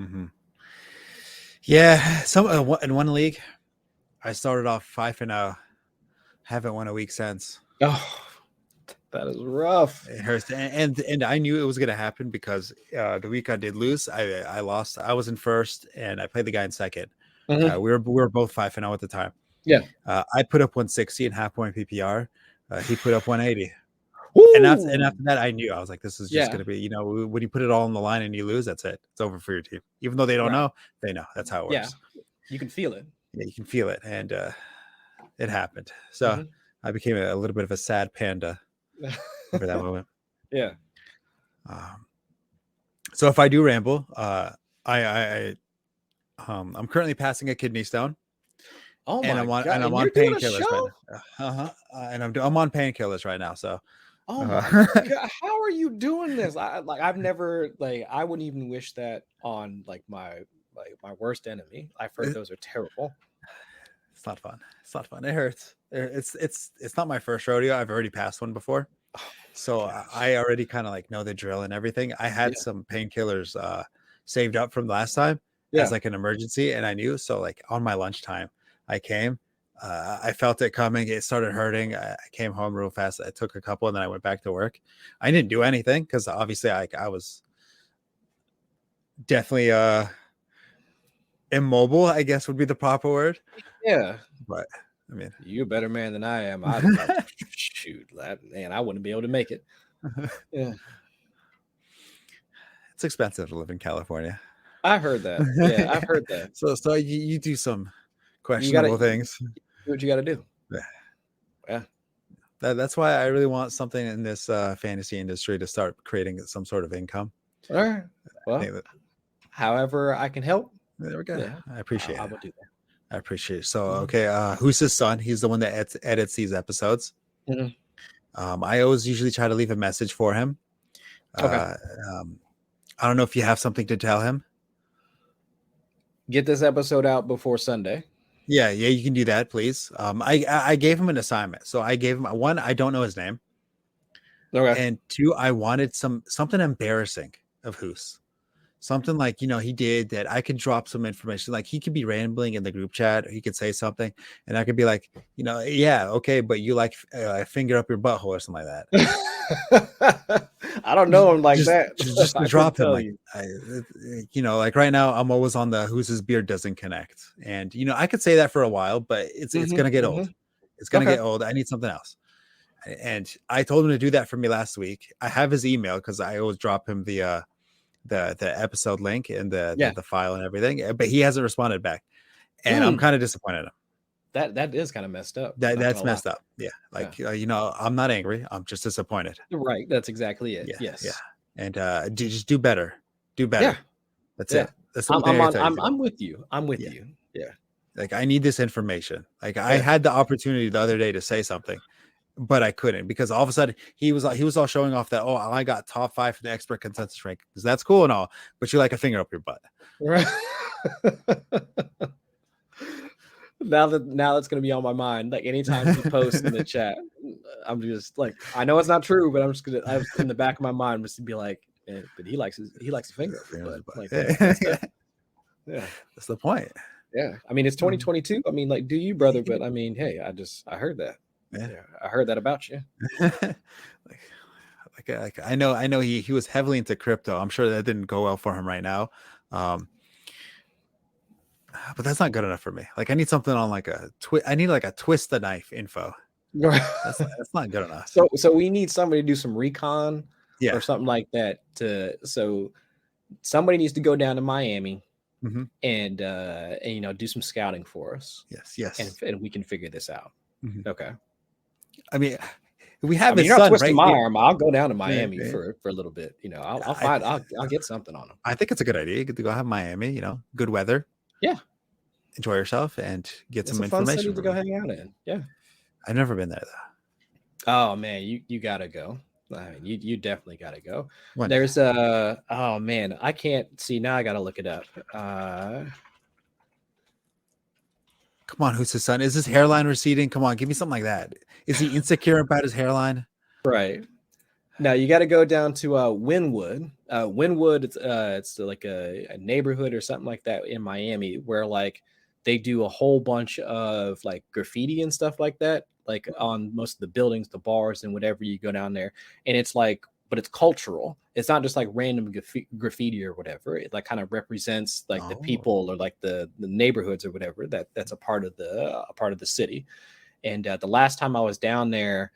Hmm. Yeah. In one league, I started off 5-0. Haven't won a week since. Oh, that is rough. It hurts, and I knew it was gonna happen because the week I did lose, I lost. I was in first, and I played the guy in second. Mhm. We were both 5-0 at the time. Yeah. I put up 160 in half point PPR. He put up 180. And Woo! after that, I knew I was like, this is just Yeah. gonna be, when you put it all on the line and you lose, that's it. It's over for your team. Even though they don't Right. know, they know. That's how it Yeah. works. You can feel it. Yeah, you can feel it, and it happened. So Mhm. I became a little bit of a sad panda over that moment. Yeah. Um, so if I do ramble, I'm currently passing a kidney stone, Oh and my god! I'm And on you're doing a painkillers right show? now. And I'm on painkillers right now. So Oh my uh, god! How are you doing this? I've never I wouldn't even wish that on my worst enemy. I've heard those are terrible. it's not fun. It's not fun. It hurts. It's not my first rodeo. I've already passed one before. Oh So my gosh. I already kind of like know the drill and everything. I had Yeah. some painkillers saved up from last time as Yeah. like an emergency, and I knew. So like on my lunchtime, I came. I felt it coming. It started hurting. I came home real fast. I took a couple, and then I went back to work. I didn't do anything because obviously I was definitely immobile, I guess would be the proper word. Yeah. But I mean, You're a better man than I am. I'd have like, shoot, man, I wouldn't be able to make it. Yeah. it's expensive to live in California. I heard that. Yeah, I've heard that. So you do some You gotta questionable do things. what you gotta do. Yeah. Yeah. That's why I really want something in this fantasy industry to start creating some sort of income. All right. I Well, think that however I can help, there we go. yeah, I appreciate I it. will do that. I appreciate it. So Mhm. okay, who's his son? He's the one that edits these episodes. Mhm. I always usually try to leave a message for him. Okay. Uh, um, I don't know if you have something to tell him. Get this episode out before Sunday. Yeah, you can do that, please. I gave him an assignment, so I gave him one. I don't know his name, Okay. and two, I wanted something embarrassing of Hoos. Something like, he did that I could drop some information. Like he could be rambling in the group chat, or he could say something, and I could be like, yeah, okay, but you like finger up your butthole or something like that. I don't Just, know him like just, that. just to I couldn't drop him. tell Like you. like right now, I'm always on the whose beard doesn't connect, and I could say that for a while, but it's Mhm, gonna get old. mhm. It's gonna Okay. get old. I need something else. And I told him to do that for me last week. I have his email because I always drop him the episode link and Yeah. the file and everything, but he hasn't responded back, and I'm Mm. kind of disappointed in him. That is kind of messed up. Not That's gonna lie. messed up. Yeah, Yeah. like I'm not angry. I'm just disappointed. Right. That's exactly it. Yeah, yeah, Yes. and just do better. Do Yeah. better. That's Yeah. it. That's the only thing I can tell you to do. I'm with you. I'm with Yeah, you. Yeah. like I need this information. Like I Yeah. had the opportunity the other day to say something, but I couldn't because all of a sudden he was all showing off that I got top 5 for the expert consensus rank because that's cool and all, but you like a finger up your butt. Right. Now that's gonna be on my mind. Like anytime he posts in the chat, I'm just like, I know it's not true, but I was in the back of my mind just to be like, but he likes a finger up your butt. Like that's good. Yeah. That's the point. Yeah. I mean, it's 2022. I mean, like, do you, brother? But I mean, hey, I heard that. Yeah. Yeah, I heard that about you. like I know he was heavily into crypto. I'm sure that didn't go well for him right now. But that's not good enough for me. Like I need something on like I need like a twist the knife info. That's not good enough. So we need somebody to do some recon Yeah. or something like that. So somebody needs to go down to Miami and do some scouting for us. Yes. And we can figure this out. Okay. I mean, we have his you're not son twisting right my here. arm. I'll go down to Miami for a little bit. I'll get something on him. I think it's a good idea. You get to go have Miami, good weather. Yeah. Enjoy yourself and get some It's a fun information. city to go hang out in. Yeah. I've never been there though. Oh man, you gotta go. I mean, you definitely gotta go. One There's oh man, I can't see now. I gotta look it up. Come on, who's his son? Is his hairline receding? Come on, give me something like that. Is he insecure about his hairline? Right. Now you got to go down to Wynwood. Wynwood, it's like a neighborhood or something like that in Miami, where like they do a whole bunch of like graffiti and stuff like that, like on most of the buildings, the bars, and whatever you go down there. And it's like, but it's cultural. It's not just like random graffiti or whatever. It like kind of represents like the Oh. people or like the neighborhoods or whatever that's a part of the city. And the last time I was down there,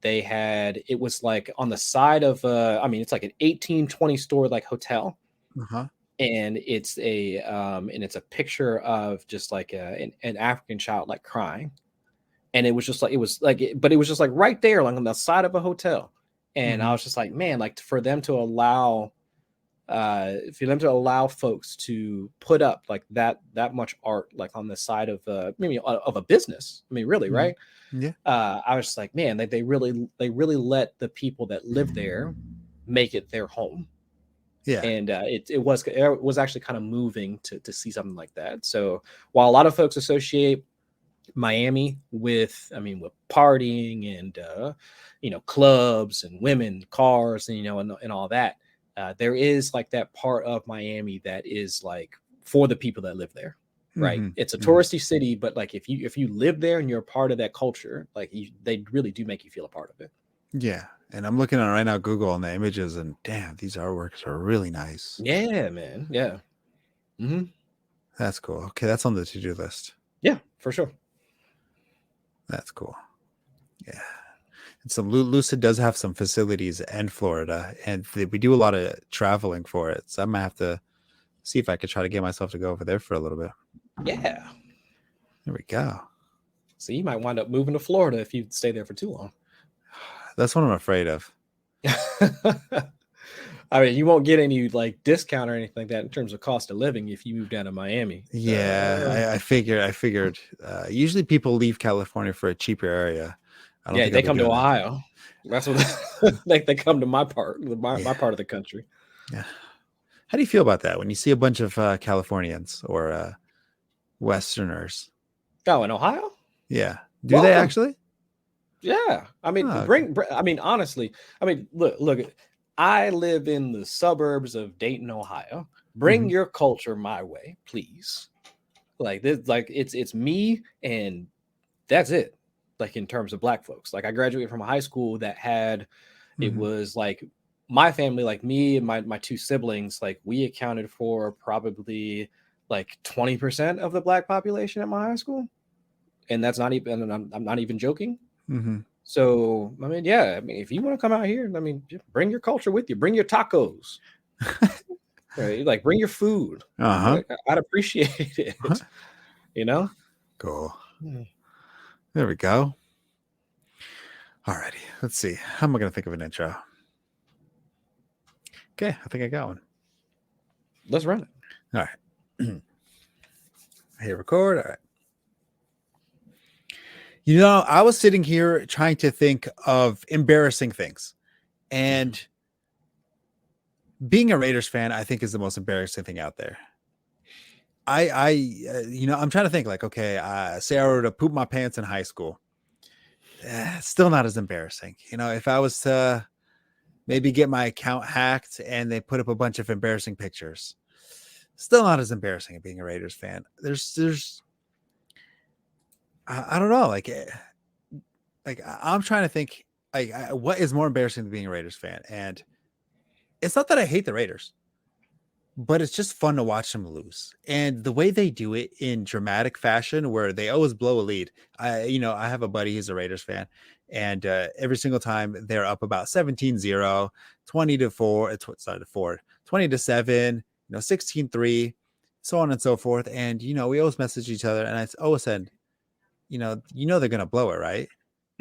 they had, it was like on the side of I mean, it's like an 1820 store like hotel, Uh-huh. and it's a picture of just like an African child like crying, and it was just like, but it was just like right there, like on the side of a hotel. And I was just like, man, like for them to allow folks to put up like that much art like on the side of maybe of a business. I mean, really, Mhm. right? Yeah. I was just like, man, they really let the people that live there make it their home. Yeah. And it was actually kind of moving to see something like that. So while a lot of folks associate Miami with, I mean, with partying and clubs and women, cars, and and all that, there is like that part of Miami that is like for the people that live there, right? Mhm. It's a Mhm. touristy city, but like if you live there and you're a part of that culture, like they really do make you feel a part of it. Yeah. And I'm looking at it right now, Google, on the images, and damn, these artworks are really nice. Yeah, man. Yeah. Hmm. That's cool. Okay, that's on the to-do list. Yeah, for sure. That's cool. Yeah. And some Lucid does have some facilities in Florida, and we do a lot of traveling for it. So I might have to see if I could try to get myself to go over there for a little bit. Yeah. There we go. So you might wind up moving to Florida if you stay there for too long. That's what I'm afraid of. I mean, you won't get any like discount or anything like that in terms of cost of living if you move down to Miami. Yeah, I figured. Usually people leave California for a cheaper area. I don't Yeah, think they I'll be come to doing that. Ohio. That's what they come to my part, my Yeah. part of the country. Yeah. How do you feel about that when you see a bunch of Californians or Westerners? Oh, in Ohio? Yeah. Do they Welcome. actually? Yeah. I mean, Oh, okay. I mean, honestly, I mean, look, I live in the suburbs of Dayton, Ohio. Bring Mhm. your culture my way, please. Like this, like it's me and that's it. Like in terms of black folks. Like I graduated from a high school that had, it Mhm. was like my family, like me and my two siblings, like we accounted for probably like 20% of the black population at my high school. And that's not even, and I'm not even joking. Mhm. So, I mean, yeah, I mean, if you want to come out here, I mean, just bring your culture with you, bring your tacos, right? Like bring your food. Uh-huh. I'd appreciate Uh-huh. it, you know? Cool. Hmm. There we go. Alrighty. Let's see. How am I gonna think of an intro? Okay, I think I got one. Let's run it. All right. Hit record. All right. I was sitting here trying to think of embarrassing things. And being a Raiders fan, I think, is the most embarrassing thing out there. I'm trying to think like, okay, say I were to poop my pants in high school. Still not as embarrassing. If I was to maybe get my account hacked and they put up a bunch of embarrassing pictures, still not as embarrassing as being a Raiders fan. I don't know. I'm trying to think what is more embarrassing than being a Raiders fan. And it's not that I hate the Raiders, but it's just fun to watch them lose. And the way they do it in dramatic fashion, where they always blow a lead. I have a buddy who's a Raiders fan, and every single time they're up about 17-0, 20-4, 20-7, 16-3, so on and so forth. And, we always message each other, and I always said, they're going to blow it, right?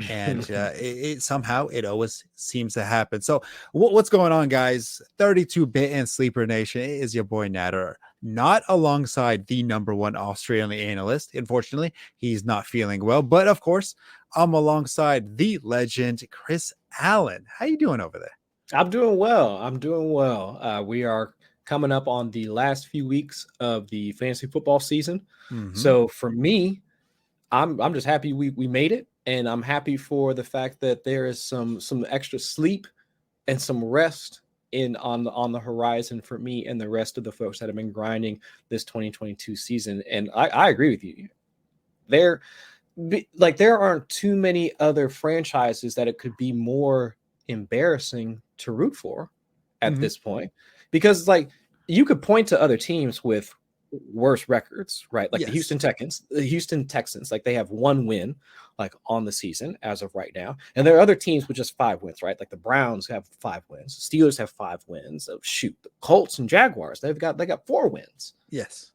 And it somehow it always seems to happen. So what's going on, guys? 32-bit and Sleeper Nation. It is your boy Natter, not alongside the number one Australian analyst. Unfortunately, he's not feeling well, but of course, I'm alongside the legend Chris Allen. How you doing over there? I'm doing well. We are coming up on the last few weeks of the fantasy football season. Mhm. So for me, I'm just happy we made it. and I'm happy for the fact that there is some extra sleep and some rest in on the horizon for me and the rest of the folks that have been grinding this 2022 season. And I agree with you. There there aren't too many other franchises that it could be more embarrassing to root for at Mhm. this point, because like you could point to other teams with worse records, right? Like Yes. The Houston Texans, like they have one win like on the season as of right now. And there are other teams with just 5 wins, right? Like the Browns have 5 wins, Steelers have 5 wins. Oh shoot, the Colts and Jaguars, they got 4 wins. Yes.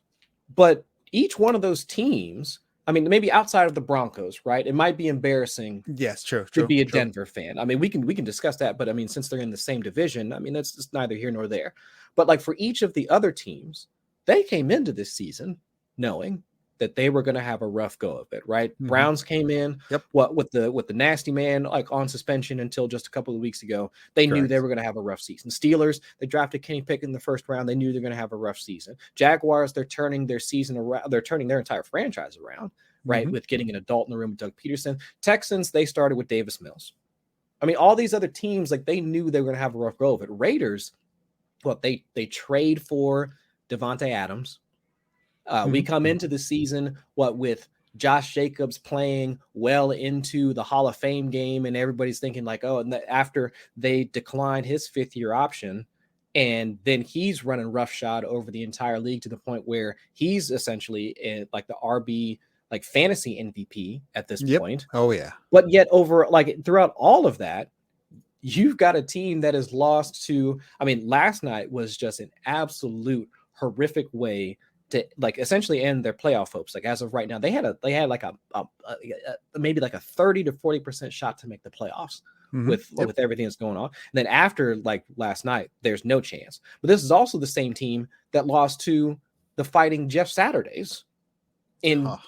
But each one of those teams, I mean, maybe outside of the Broncos, right? It might be embarrassing Yes. True. to True. be a True. Denver fan. I mean, we can discuss that, but I mean, since they're in the same division, I mean, that's just neither here nor there. But like for each of the other teams, they came into this season knowing that they were going to have a rough go of it, right? Mhm. Browns came in Yep. with the nasty man like on suspension until just a couple of weeks ago. They knew they Correct. were going to have a rough season. Steelers, they drafted Kenny Pickett in the first round. They knew they're going to have a rough season. Jaguars, they're turning their season around. They're turning their entire franchise around, right? Mhm. With getting an adult in the room with Doug Peterson. Texans, they started with Davis Mills. I mean, all these other teams, like they knew they were going to have a rough go of it. Raiders, what they trade for Devontae Adams. We Mhm. come into the season with Josh Jacobs playing well into the Hall of Fame game, and everybody's thinking like, oh, and after they declined his 5th-year option, and then he's running roughshod over the entire league to the point where he's essentially in like the RB like fantasy MVP at this Yep. point. Oh yeah. But yet over like throughout all of that, you've got a team that is lost to, I mean, last night was just an absolute horrific way to like essentially end their playoff hopes. Like as of right now, they had like a maybe like a 30 to 40% shot to make the playoffs Mhm. Yep. with everything that's going on. And then after like last night, there's no chance. But this is also the same team that lost to the Fighting Jeff Saturdays in Oh,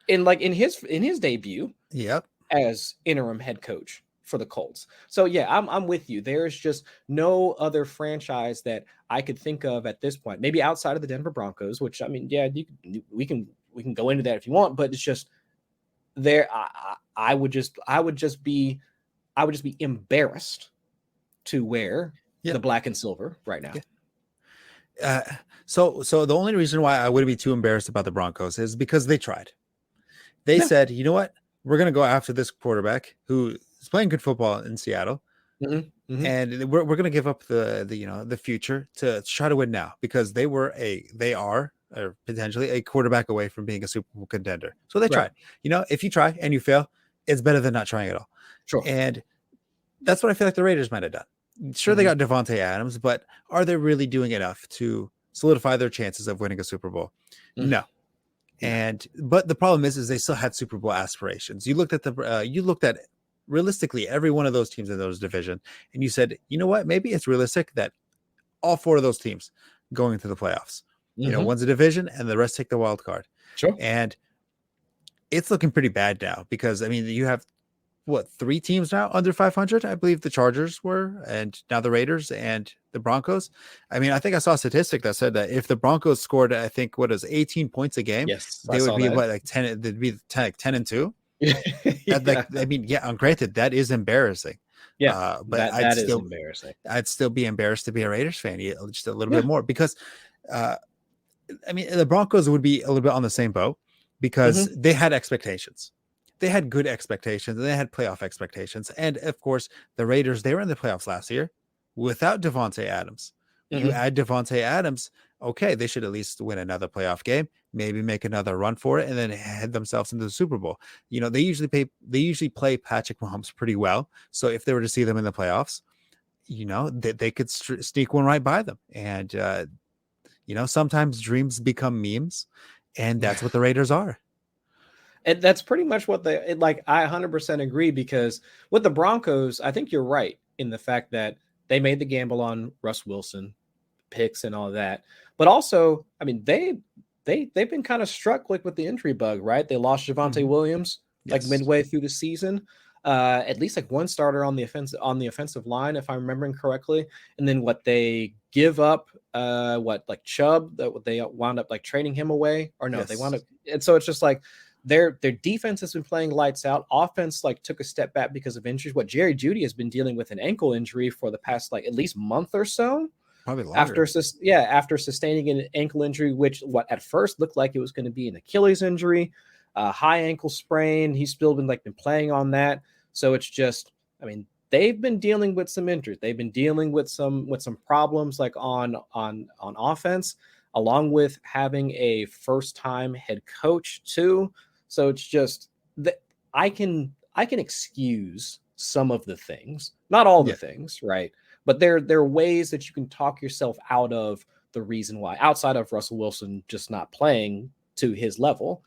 in his debut yep. as interim head coach for the Colts. So yeah, I'm with you. There's just no other franchise that I could think of at this point. Maybe outside of the Denver Broncos, which I mean, yeah, we can go into that if you want, but it's just there. I would just be embarrassed to wear Yeah. the black and silver right now. Yeah. So the only reason why I wouldn't be too embarrassed about the Broncos is because they tried. They Yeah. said, you know what? We're going to go after this quarterback who is playing good football in Seattle. Mm-hmm. And we're going to give up the future to try to win now, because they are or potentially a quarterback away from being a Super Bowl contender. So they Right. tried. If you try and you fail, it's better than not trying at all. Sure. And that's what I feel like the Raiders might have done. Sure, they got Devontae Adams, but are they really doing enough to solidify their chances of winning a Super Bowl? Mhm. No. But the problem is they still had Super Bowl aspirations. You looked at realistically every one of those teams in those division, and you said, you know what, maybe it's realistic that all 4 of those teams going into the playoffs. One's a division and the rest take the wild card. Sure. And it's looking pretty bad now, because I mean, you have 3 teams now under 500? I believe the Chargers were, and now the Raiders and the Broncos. I mean, I think I saw a statistic that said that if the Broncos scored, I think 18 points a game, Yes, they would be like 10. They'd be 10-2. Yeah. I mean, yeah, granted, that is embarrassing. Yeah, but that is embarrassing. I'd still be embarrassed to be a Raiders fan, just a little bit more, because I mean, the Broncos would be a little bit on the same boat, because they had expectations. They had good expectations, and they had playoff expectations. And of course, the Raiders, they were in the playoffs last year without Devontae Adams. You add Devontae Adams, okay, they should at least win another playoff game, maybe make another run for it, and then head themselves into the Super Bowl. They usually play Patrick Mahomes pretty well. So if they were to see them in the playoffs, they could sneak one right by them. And sometimes dreams become memes, and that's what the Raiders are. And that's pretty much what I 100% agree, because with the Broncos, I think you're right in the fact that they made the gamble on Russ Wilson picks and all that. But also, I mean, they've been kind of struck with the injury bug, right? They lost Javonte Williams midway through the season. At least one starter on the offensive line, if I'm remembering correctly. And then they give up Chubb, that they wound up trading him away, or no, they wound up. And so it's just their defense has been playing lights out. Offense like took a step back because of injuries. What Jerry Jeudy has been dealing with an ankle injury for the past like at least month or so. Probably longer. After sustaining an ankle injury, which what at first looked like it was going to be an Achilles injury, high ankle sprain. He's still been playing on that. So it's just, I mean, they've been dealing with some injuries. They've been dealing with some problems like on offense, along with having a first time head coach too. So it's just that I can excuse some of the things, not all the things, right? But there are ways that you can talk yourself out of the reason why, outside of Russell Wilson just not playing to his level.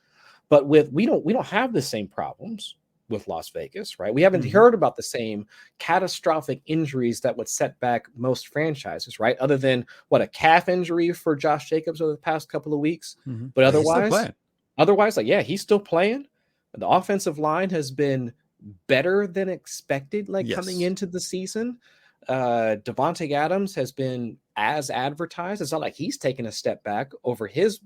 But we don't have the same problems with Las Vegas, right? We haven't heard about the same catastrophic injuries that would set back most franchises, right? Other than a calf injury for Josh Jacobs over the past couple of weeks. But otherwise, he's still playing. The offensive line has been better than expected, coming into the season. Devontae Adams has been as advertised. It's not like he's taken a step back over his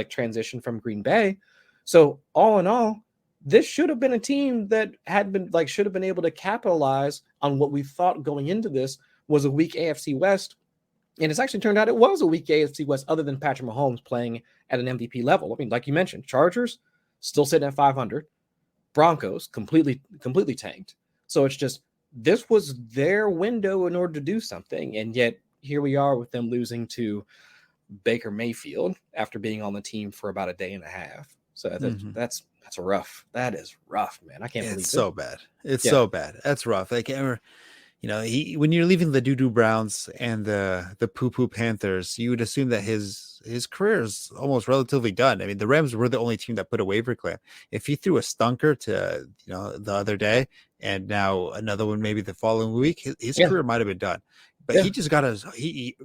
transition from Green Bay. So all in all, this should have been a team that should have been able to capitalize on what we thought going into this was a weak AFC West. And it's actually turned out it was a weak AFC West, other than Patrick Mahomes playing at an MVP level. I mean, like you mentioned, Chargers still sitting at 500, Broncos completely tanked. So it's just, this was their window in order to do something. And yet here we are with them losing to Baker Mayfield after being on the team for about a day and a half. So that's rough. That is rough, man. I can't believe it. It's so bad. It's so bad. That's rough. Like, when you're leaving the doo-doo Browns and the poo-poo Panthers, you would assume that his career is almost relatively done. I mean, the Rams were the only team that put a waiver claim. If he threw a stunker to the other day and now another one maybe the following week, his career might have been done. But he just got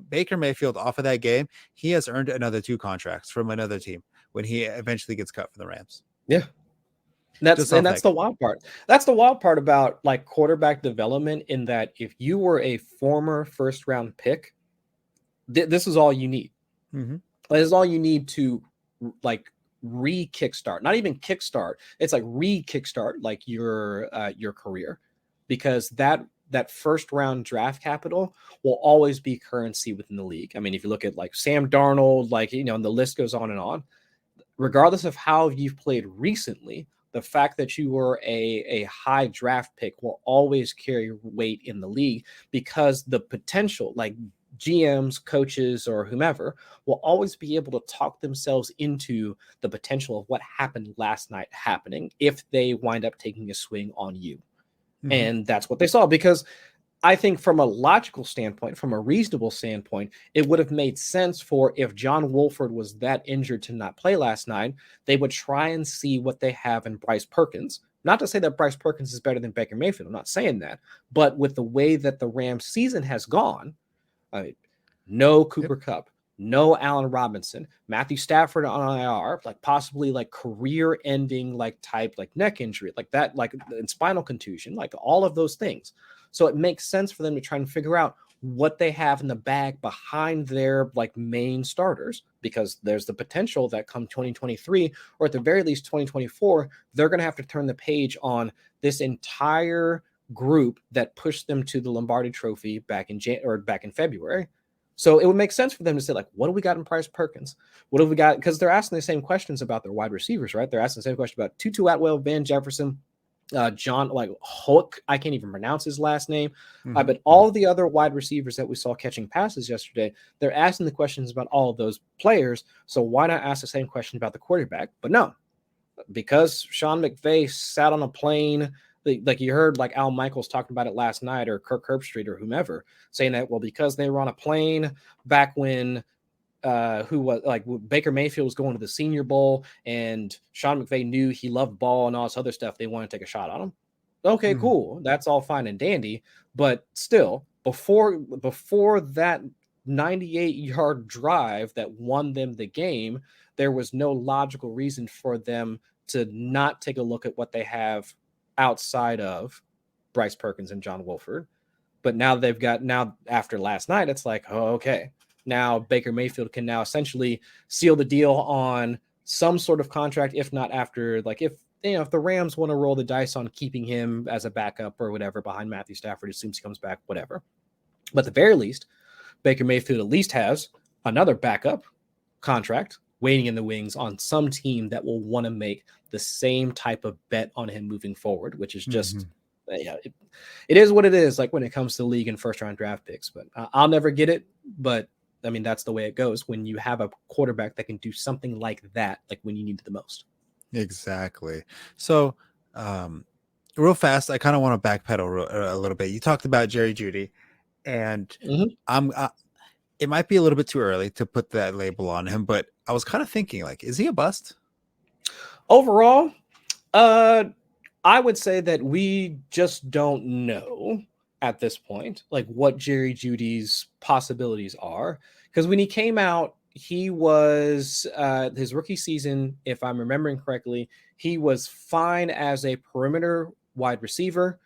Baker Mayfield off of that game. He has earned another 2 contracts from another team when he eventually gets cut from the Rams. Yeah. That's the wild part. That's the wild part about quarterback development, in that if you were a former first round pick, this is all you need. This is all you need to re-kickstart, not even kickstart. It's re-kickstart your career, because that first round draft capital will always be currency within the league. I mean, if you look at Sam Darnold, and the list goes on and on, regardless of how you've played recently, the fact that you were a high draft pick will always carry weight in the league, because the potential, GMs, coaches, or whomever, will always be able to talk themselves into the potential of what happened last night happening if they wind up taking a swing on you. And that's what they saw, because I think from a logical standpoint, from a reasonable standpoint, it would have made sense for, if John Wolford was that injured to not play last night, they would try and see what they have in Bryce Perkins. Not to say that Bryce Perkins is better than Baker Mayfield. I'm not saying that. But with the way that the Rams season has gone, no Cooper Kupp, no Allen Robinson, Matthew Stafford on IR, possibly career-ending type neck injury, that, and spinal contusion, all of those things. So it makes sense for them to try and figure out what they have in the bag behind their main starters, because there's the potential that come 2023, or at the very least 2024, they're going to have to turn the page on this entire group that pushed them to the Lombardi Trophy back in February. So it would make sense for them to say, what do we got in Bryce Perkins? What have we got? Because they're asking the same questions about their wide receivers, right? They're asking the same question about Tutu Atwell, Van Jefferson, John Hook. I can't even pronounce his last name. But all the other wide receivers that we saw catching passes yesterday, they're asking the questions about all of those players. So why not ask the same question about the quarterback? But no, because Sean McVay sat on a plane. You heard Al Michaels talking about it last night, or Kirk Herbstreit or whomever, saying that, well, because they were on a plane back when Baker Mayfield was going to the Senior Bowl, and Sean McVay knew he loved ball and all this other stuff, they want to take a shot on him. Okay, cool. That's all fine and dandy. But still, before that 98-yard drive that won them the game, there was no logical reason for them to not take a look at what they have outside of Bryce Perkins and John Wolford. But now after last night, it's okay. Now Baker Mayfield can now essentially seal the deal on some sort of contract, if not after, like if the Rams want to roll the dice on keeping him as a backup or whatever behind Matthew Stafford, as soon as he comes back, whatever. But at the very least, Baker Mayfield at least has another backup contract waiting in the wings on some team that will want to make the same type of bet on him moving forward, which is just, it is what it is, like when it comes to league and first round draft picks. But I'll never get it. But I mean, that's the way it goes when you have a quarterback that can do something like that, like when you need it the most. Exactly. So, real fast, I kind of want to backpedal a little bit. You talked about Jerry Jeudy, and it might be a little bit too early to put that label on him, but I was kind of thinking, like, is he a bust? Overall, I would say that we just don't know at this point, like what Jerry Jeudy's possibilities are. Because when he came out, he was his rookie season, if I'm remembering correctly, he was fine as a perimeter wide receiver,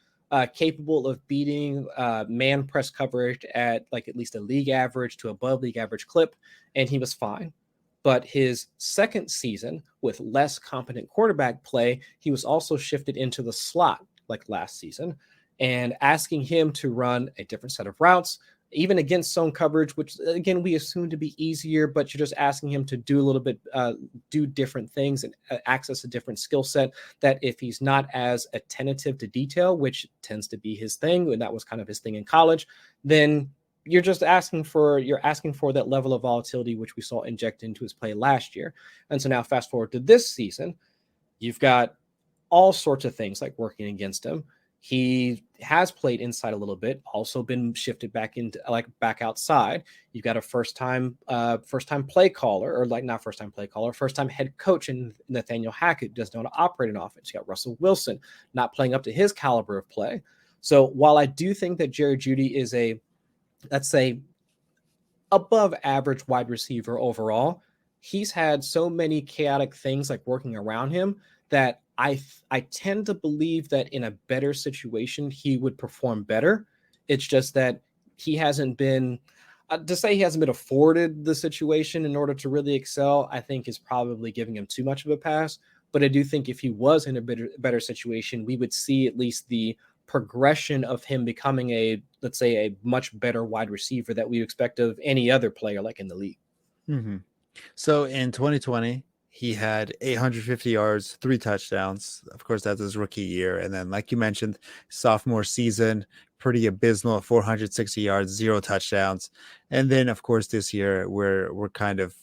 capable of beating man press coverage at like at least a league average to above league average clip, and he was fine. But his second season, with less competent quarterback play, he was also shifted into the slot like last season, and asking him to run a different set of routes, even against zone coverage, which again we assume to be easier, but you're just asking him to do a little bit, do different things and access a different skill set that if he's not as attentive to detail, which tends to be his thing, and that was kind of his thing in college, then you're asking for that level of volatility, which we saw inject into his play last year. And so now fast forward to this season, you've got all sorts of things like working against him. He has played inside a little bit, also been shifted back into back outside. You've got a first time play caller, or like not first time play caller, first time head coach in Nathaniel Hackett, doesn't know how to operate an offense. You got Russell Wilson not playing up to his caliber of play. So while I do think that Jerry Jeudy is a, let's say, above average wide receiver overall, he's had so many chaotic things like working around him that I tend to believe that in a better situation, he would perform better. It's just that he hasn't been, to say he hasn't been afforded the situation in order to really excel, I think is probably giving him too much of a pass. But I do think if he was in a better situation, we would see at least the progression of him becoming a, let's say, a much better wide receiver that we expect of any other player like in the league. So in 2020, he had 850 yards, 3 touchdowns. Of course, that's his rookie year. And then, like you mentioned, sophomore season, pretty abysmal, 460 yards, 0 touchdowns. And then, of course, this year, we're kind of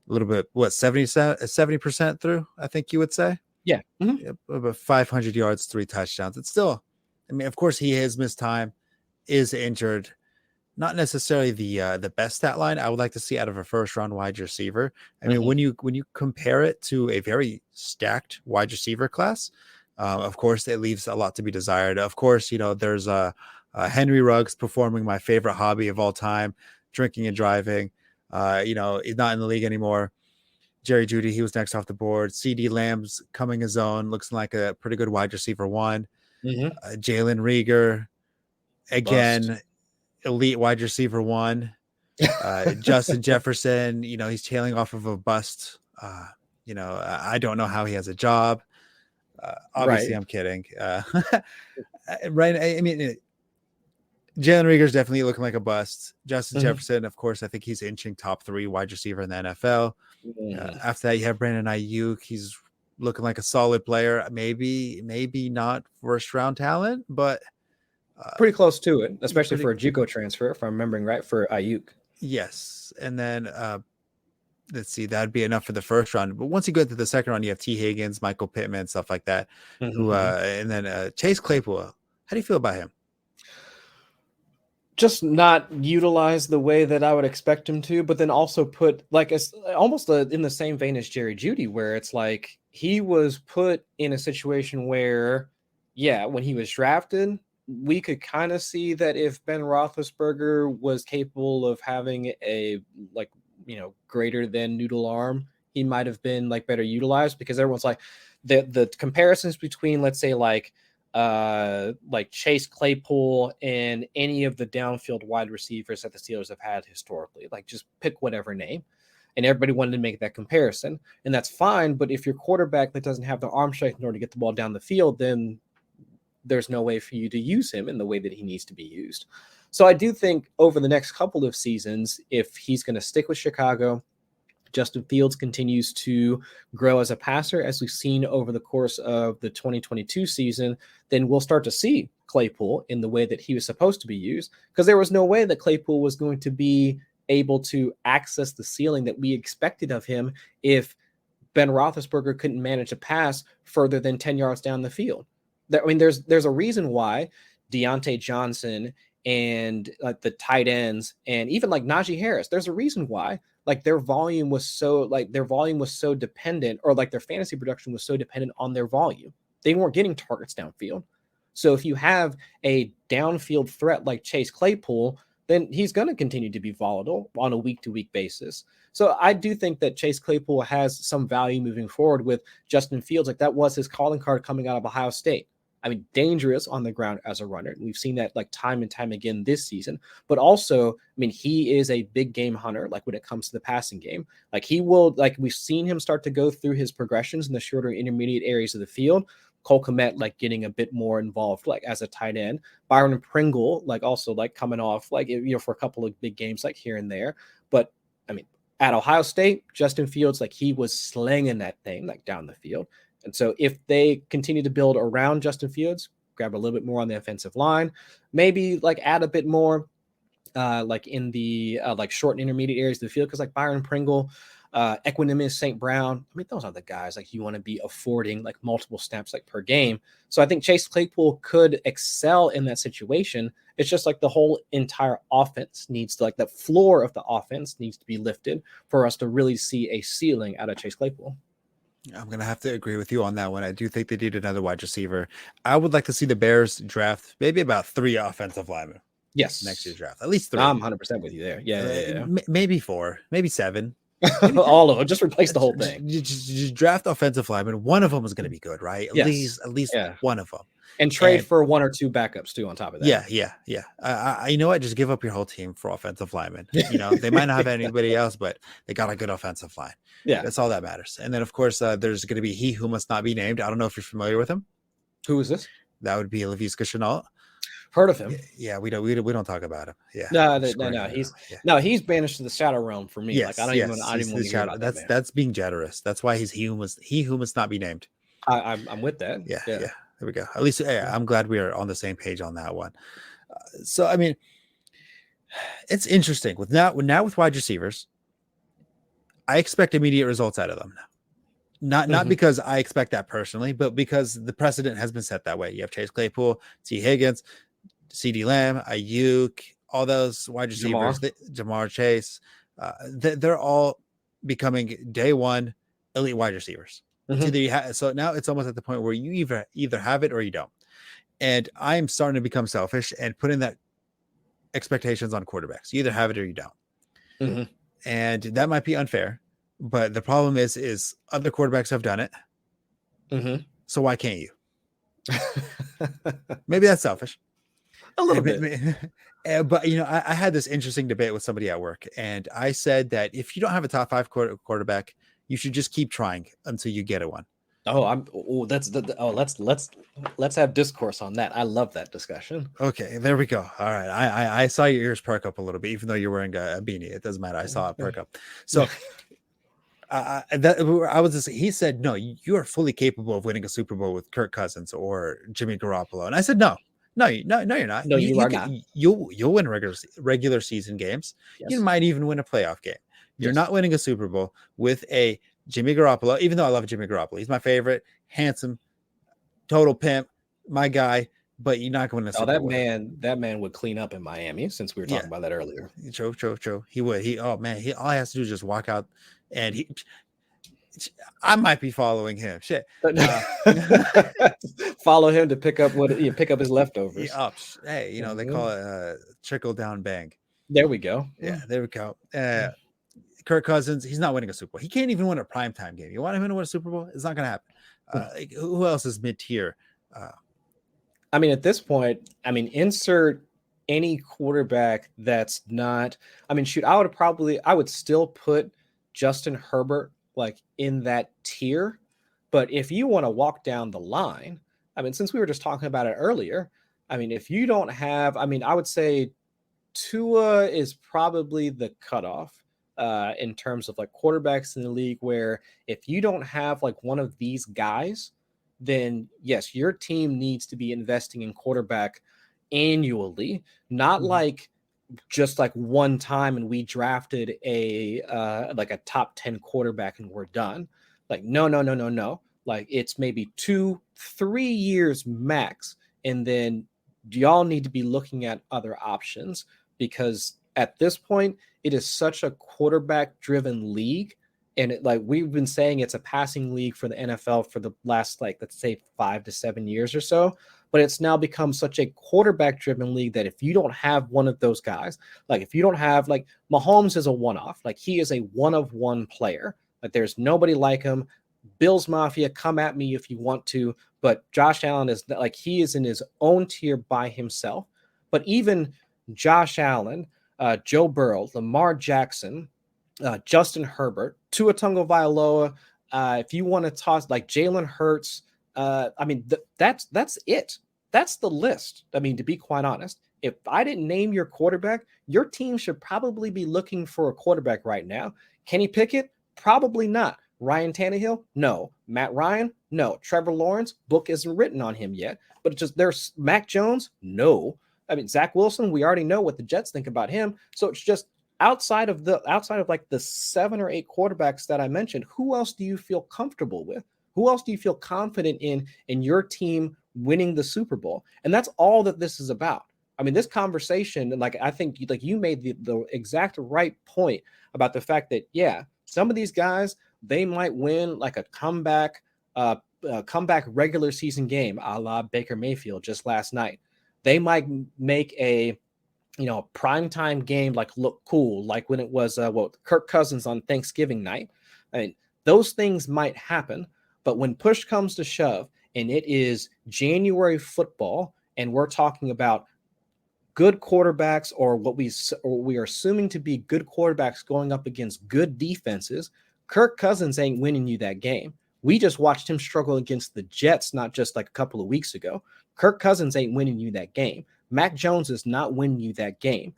a little bit, 70% through, I think you would say? Yeah. About 500 yards, 3 touchdowns. It's still, I mean, of course, he has missed time, is injured. Not necessarily the best stat line I would like to see out of a first round wide receiver. I mean, when you compare it to a very stacked wide receiver class, of course, it leaves a lot to be desired. Of course, there's Henry Ruggs performing my favorite hobby of all time, drinking and driving. He's not in the league anymore. Jerry Jeudy, he was next off the board. CD Lamb's coming his own, looks like a pretty good wide receiver one. Jalen Reagor, again. Bust. Elite wide receiver one. Justin Jefferson, he's tailing off of a bust. I don't know how he has a job. Obviously, right. I'm kidding. Right. I mean, Jalen Reagor's definitely looking like a bust. Justin Jefferson, of course, I think he's inching top 3 wide receiver in the NFL. After that, you have Brandon Ayuk. He's looking like a solid player. Maybe not first round talent, but pretty close to it, especially for a JUCO transfer, if I'm remembering right, for Ayuk. Yes. And then let's see, that'd be enough for the first round. But once you go to the second round, you have T. Higgins, Michael Pittman, stuff like that. And then Chase Claypool. How do you feel about him? Just not utilized the way that I would expect him to, but then also put like almost in the same vein as Jerry Jeudy, where it's like he was put in a situation where, yeah, when he was drafted, we could kind of see that if Ben Roethlisberger was capable of having a greater than noodle arm, he might have been like better utilized, because everyone's like the comparisons between, let's say, like Chase Claypool and any of the downfield wide receivers that the Steelers have had historically, like just pick whatever name. and everybody wanted to make that comparison, and that's fine. But if your quarterback that doesn't have the arm strength in order to get the ball down the field, then there's no way for you to use him in the way that he needs to be used. So I do think over the next couple of seasons, if he's going to stick with Chicago, Justin Fields continues to grow as a passer, as we've seen over the course of the 2022 season, then we'll start to see Claypool in the way that he was supposed to be used, because there was no way that Claypool was going to be able to access the ceiling that we expected of him if Ben Roethlisberger couldn't manage a pass further than 10 yards down the field. I mean, there's a reason why Deontay Johnson and the tight ends and even like Najee Harris, there's a reason why like their volume was so dependent, or like their fantasy production was so dependent on their volume. They weren't getting targets downfield. So if you have a downfield threat like Chase Claypool, then he's going to continue to be volatile on a week-to-week basis. So I do think that Chase Claypool has some value moving forward with Justin Fields. Like that was his calling card coming out of Ohio State. I mean, dangerous on the ground as a runner. We've seen that like time and time again this season, but also, I mean, he is a big game hunter. Like when it comes to the passing game, like he will, like we've seen him start to go through his progressions in the shorter intermediate areas of the field. Cole Kmet, like getting a bit more involved, like as a tight end. Byron Pringle, like also like coming off, like, you know, for a couple of big games, like here and there. But I mean, at Ohio State, Justin Fields, like he was slinging that thing like down the field. And so if they continue to build around Justin Fields, grab a little bit more on the offensive line, maybe like add a bit more like in the like short and intermediate areas of the field, because like Byron Pringle, Equanimeous St. Brown, I mean, those are the guys like you want to be affording like multiple snaps like per game. So I think Chase Claypool could excel in that situation. It's just like the whole entire offense needs to, like the floor of the offense needs to be lifted for us to really see a ceiling out of Chase Claypool. I'm going to have to agree with you on that one. I do think they need another wide receiver. I would like to see the Bears draft maybe about 3 offensive linemen. Yes. Next year's draft. At least 3. I'm 100% with you there. Yeah. Maybe 4, maybe 7. All of it. Just replace the whole thing. Just draft offensive linemen. One of them is going to be good, right? At least one of them. And trade for 1 or 2 backups too on top of that. Yeah. You know what? Just give up your whole team for offensive linemen. You know, they might not have anybody else, but they got a good offensive line. Yeah. That's all that matters. And then, of course, there's going to be he who must not be named. I don't know if you're familiar with him. Who is this? That would be Laviska Shenault. Heard of him? Yeah, we don't talk about him. Yeah, no. He's banished to the shadow realm for me. Yes, like I don't even want to hear about that. That's being generous. That's why he's he who must not be named. I'm with that. Yeah. There we go. At least I'm glad we are on the same page on that one. So I mean, it's interesting with now with wide receivers. I expect immediate results out of them now. Not because I expect that personally, but because the precedent has been set that way. You have Chase Claypool, T. Higgins, CeeDee Lamb, Ayuk, all those wide receivers, Jamar Chase, they're all becoming day one elite wide receivers. So now it's almost at the point where you either have it or you don't. And I'm starting to become selfish and putting that expectations on quarterbacks. You either have it or you don't. And that might be unfair, but the problem is other quarterbacks have done it. So why can't you? Maybe that's selfish. A little bit. But, you know, I had this interesting debate with somebody at work, and I said that if you don't have a top 5 quarterback, you should just keep trying until you get a one. Let's have discourse on that. I love that discussion. Okay, there we go. All right. I saw your ears perk up a little bit, even though you're wearing a beanie. It doesn't matter. I saw it perk up. So he said, no, you are fully capable of winning a Super Bowl with Kirk Cousins or Jimmy Garoppolo. And I said, no, you're not. No, you are not. You'll win regular season games. Yes. You might even win a playoff game. You're not winning a Super Bowl with a Jimmy Garoppolo, even though I love Jimmy Garoppolo. He's my favorite, handsome, total pimp, my guy, but you're not going to Super Bowl. That man would clean up in Miami, since we were talking about that earlier. True. He would. All he has to do is just walk out, and I might be following him. Shit. Follow him to pick up his leftovers. Hey, you know, they call it trickle down bang. There we go. Yeah, there we go. Kirk Cousins, he's not winning a Super Bowl. He can't even win a primetime game. You want him to win a Super Bowl? It's not going to happen. Who else is mid-tier? I mean, at this point, insert any quarterback that's not. I mean, shoot, I would still put Justin Herbert like in that tier. But if you want to walk down the line, I mean, since we were just talking about it earlier, I mean, if you don't have, I mean, I would say Tua is probably the cutoff in terms of like quarterbacks in the league, where if you don't have like one of these guys, then yes, your team needs to be investing in quarterback annually, not like just like one time and we drafted a like a top 10 quarterback and we're done. Like no. Like it's maybe 2-3 years max, and then y'all need to be looking at other options, because at this point it is such a quarterback driven league, and like we've been saying, it's a passing league for the NFL for the last, like, let's say 5 to 7 years or so, but it's now become such a quarterback driven league that if you don't have one of those guys, like if you don't have, like, Mahomes is a one off, like he is a one of one player, like there's nobody like him. Bills Mafia, come at me if you want to, but Josh Allen is like, he is in his own tier by himself. But even Josh Allen, Joe Burrow, Lamar Jackson, Justin Herbert, Tua Tagovailoa, if you want to toss like Jalen Hurts, I mean, that's it. That's the list. I mean, to be quite honest, if I didn't name your quarterback, your team should probably be looking for a quarterback right now. Kenny Pickett? Probably not. Ryan Tannehill? No. Matt Ryan? No. Trevor Lawrence? Book isn't written on him yet. But it's just, there's Mac Jones? No. I mean, Zach Wilson, we already know what the Jets think about him. So it's just outside of like the 7 or 8 quarterbacks that I mentioned, who else do you feel comfortable with? Who else do you feel confident in your team winning the Super Bowl? And that's all that this is about. I mean, this conversation, like, I think like you made the exact right point about the fact that, yeah, some of these guys, they might win like a comeback regular season game, a la Baker Mayfield just last night. They might make a primetime game like look cool, like when it was Kirk Cousins on Thanksgiving night. I mean, those things might happen, but when push comes to shove and it is January football and we're talking about good quarterbacks, or what we are assuming to be good quarterbacks going up against good defenses, Kirk Cousins ain't winning you that game. We just watched him struggle against the Jets not just like a couple of weeks ago. Kirk Cousins ain't winning you that game. Mac Jones is not winning you that game.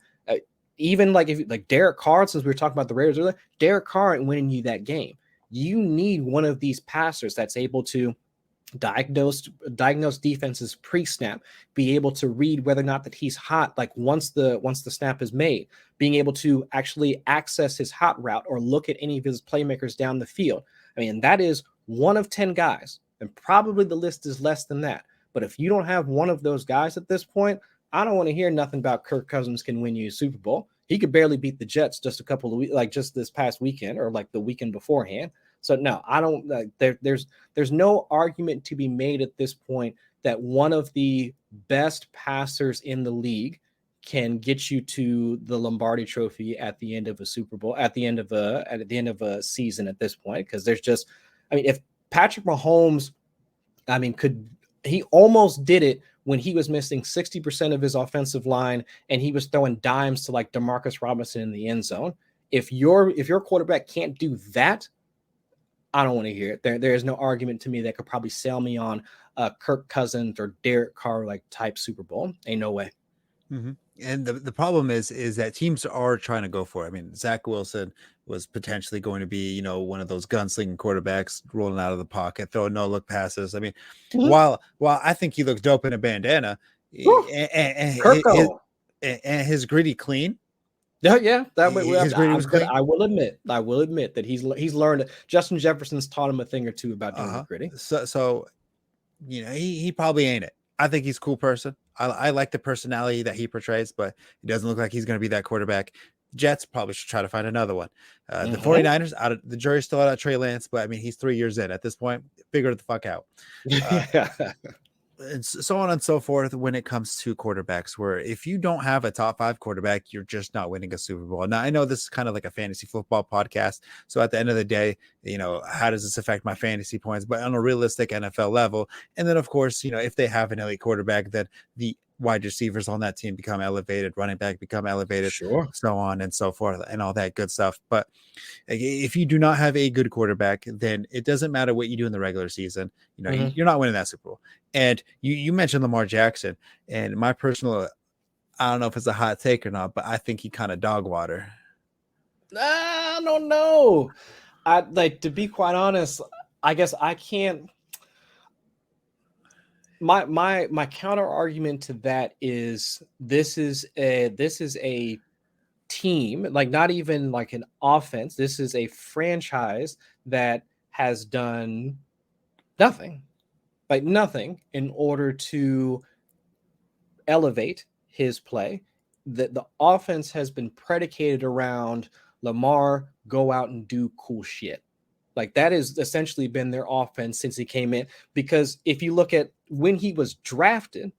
Even like Derek Carr, since we were talking about the Raiders earlier, Derek Carr ain't winning you that game. You need one of these passers that's able to diagnose defenses pre-snap, be able to read whether or not that he's hot, like once the snap is made, being able to actually access his hot route or look at any of his playmakers down the field. I mean, that is one of 10 guys, and probably the list is less than that. But if you don't have one of those guys at this point, I don't want to hear nothing about Kirk Cousins can win you a Super Bowl. He could barely beat the Jets just a couple of weeks, like just this past weekend or like the weekend beforehand. So no, I don't. There's no argument to be made at this point that one of the best passers in the league can get you to the Lombardi Trophy at the end of a Super Bowl, at the end of a season at this point. Because there's just, I mean, if Patrick Mahomes, I mean, he almost did it when he was missing 60% of his offensive line and he was throwing dimes to like Demarcus Robinson in the end zone. If your quarterback can't do that, I don't want to hear it. There is no argument to me that could probably sell me on Kirk Cousins or Derek Carr like type Super Bowl. Ain't no way. Mm-hmm. And the problem is that teams are trying to go for it. I mean, Zach Wilson was potentially going to be, one of those gunslinging quarterbacks rolling out of the pocket, throwing no look passes. I mean, while I think he looks dope in a bandana, and his gritty clean. Yeah, that way. I will admit that he's learned. Justin Jefferson's taught him a thing or two about doing the gritty. So he probably ain't it. I think he's a cool person. I like the personality that he portrays, but it doesn't look like he's going to be that quarterback. Jets probably should try to find another one. The 49ers, the jury's still out on Trey Lance, but I mean, he's 3 years in at this point. Figure it the fuck out. And so on and so forth when it comes to quarterbacks, where if you don't have a top 5 quarterback, you're just not winning a Super Bowl. Now, I know this is kind of like a fantasy football podcast. So at the end of the day, how does this affect my fantasy points? But on a realistic NFL level. And then, of course, if they have an elite quarterback, then the wide receivers on that team become elevated, running back become elevated, Sure. so on and so forth, and all that good stuff. But if you do not have a good quarterback, then it doesn't matter what you do in the regular season. You know, you're not winning that Super Bowl. And you mentioned Lamar Jackson, and my personal, I don't know if it's a hot take or not, but I think he kind of dog water. I don't know. I like, to be quite honest, I guess I can't. My counter argument to that is this is a team, like not even like an offense. This is a franchise that has done nothing, like nothing, in order to elevate his play. The offense has been predicated around Lamar, go out and do cool shit. Like that has essentially been their offense since he came in. Because if you look at when he was drafted,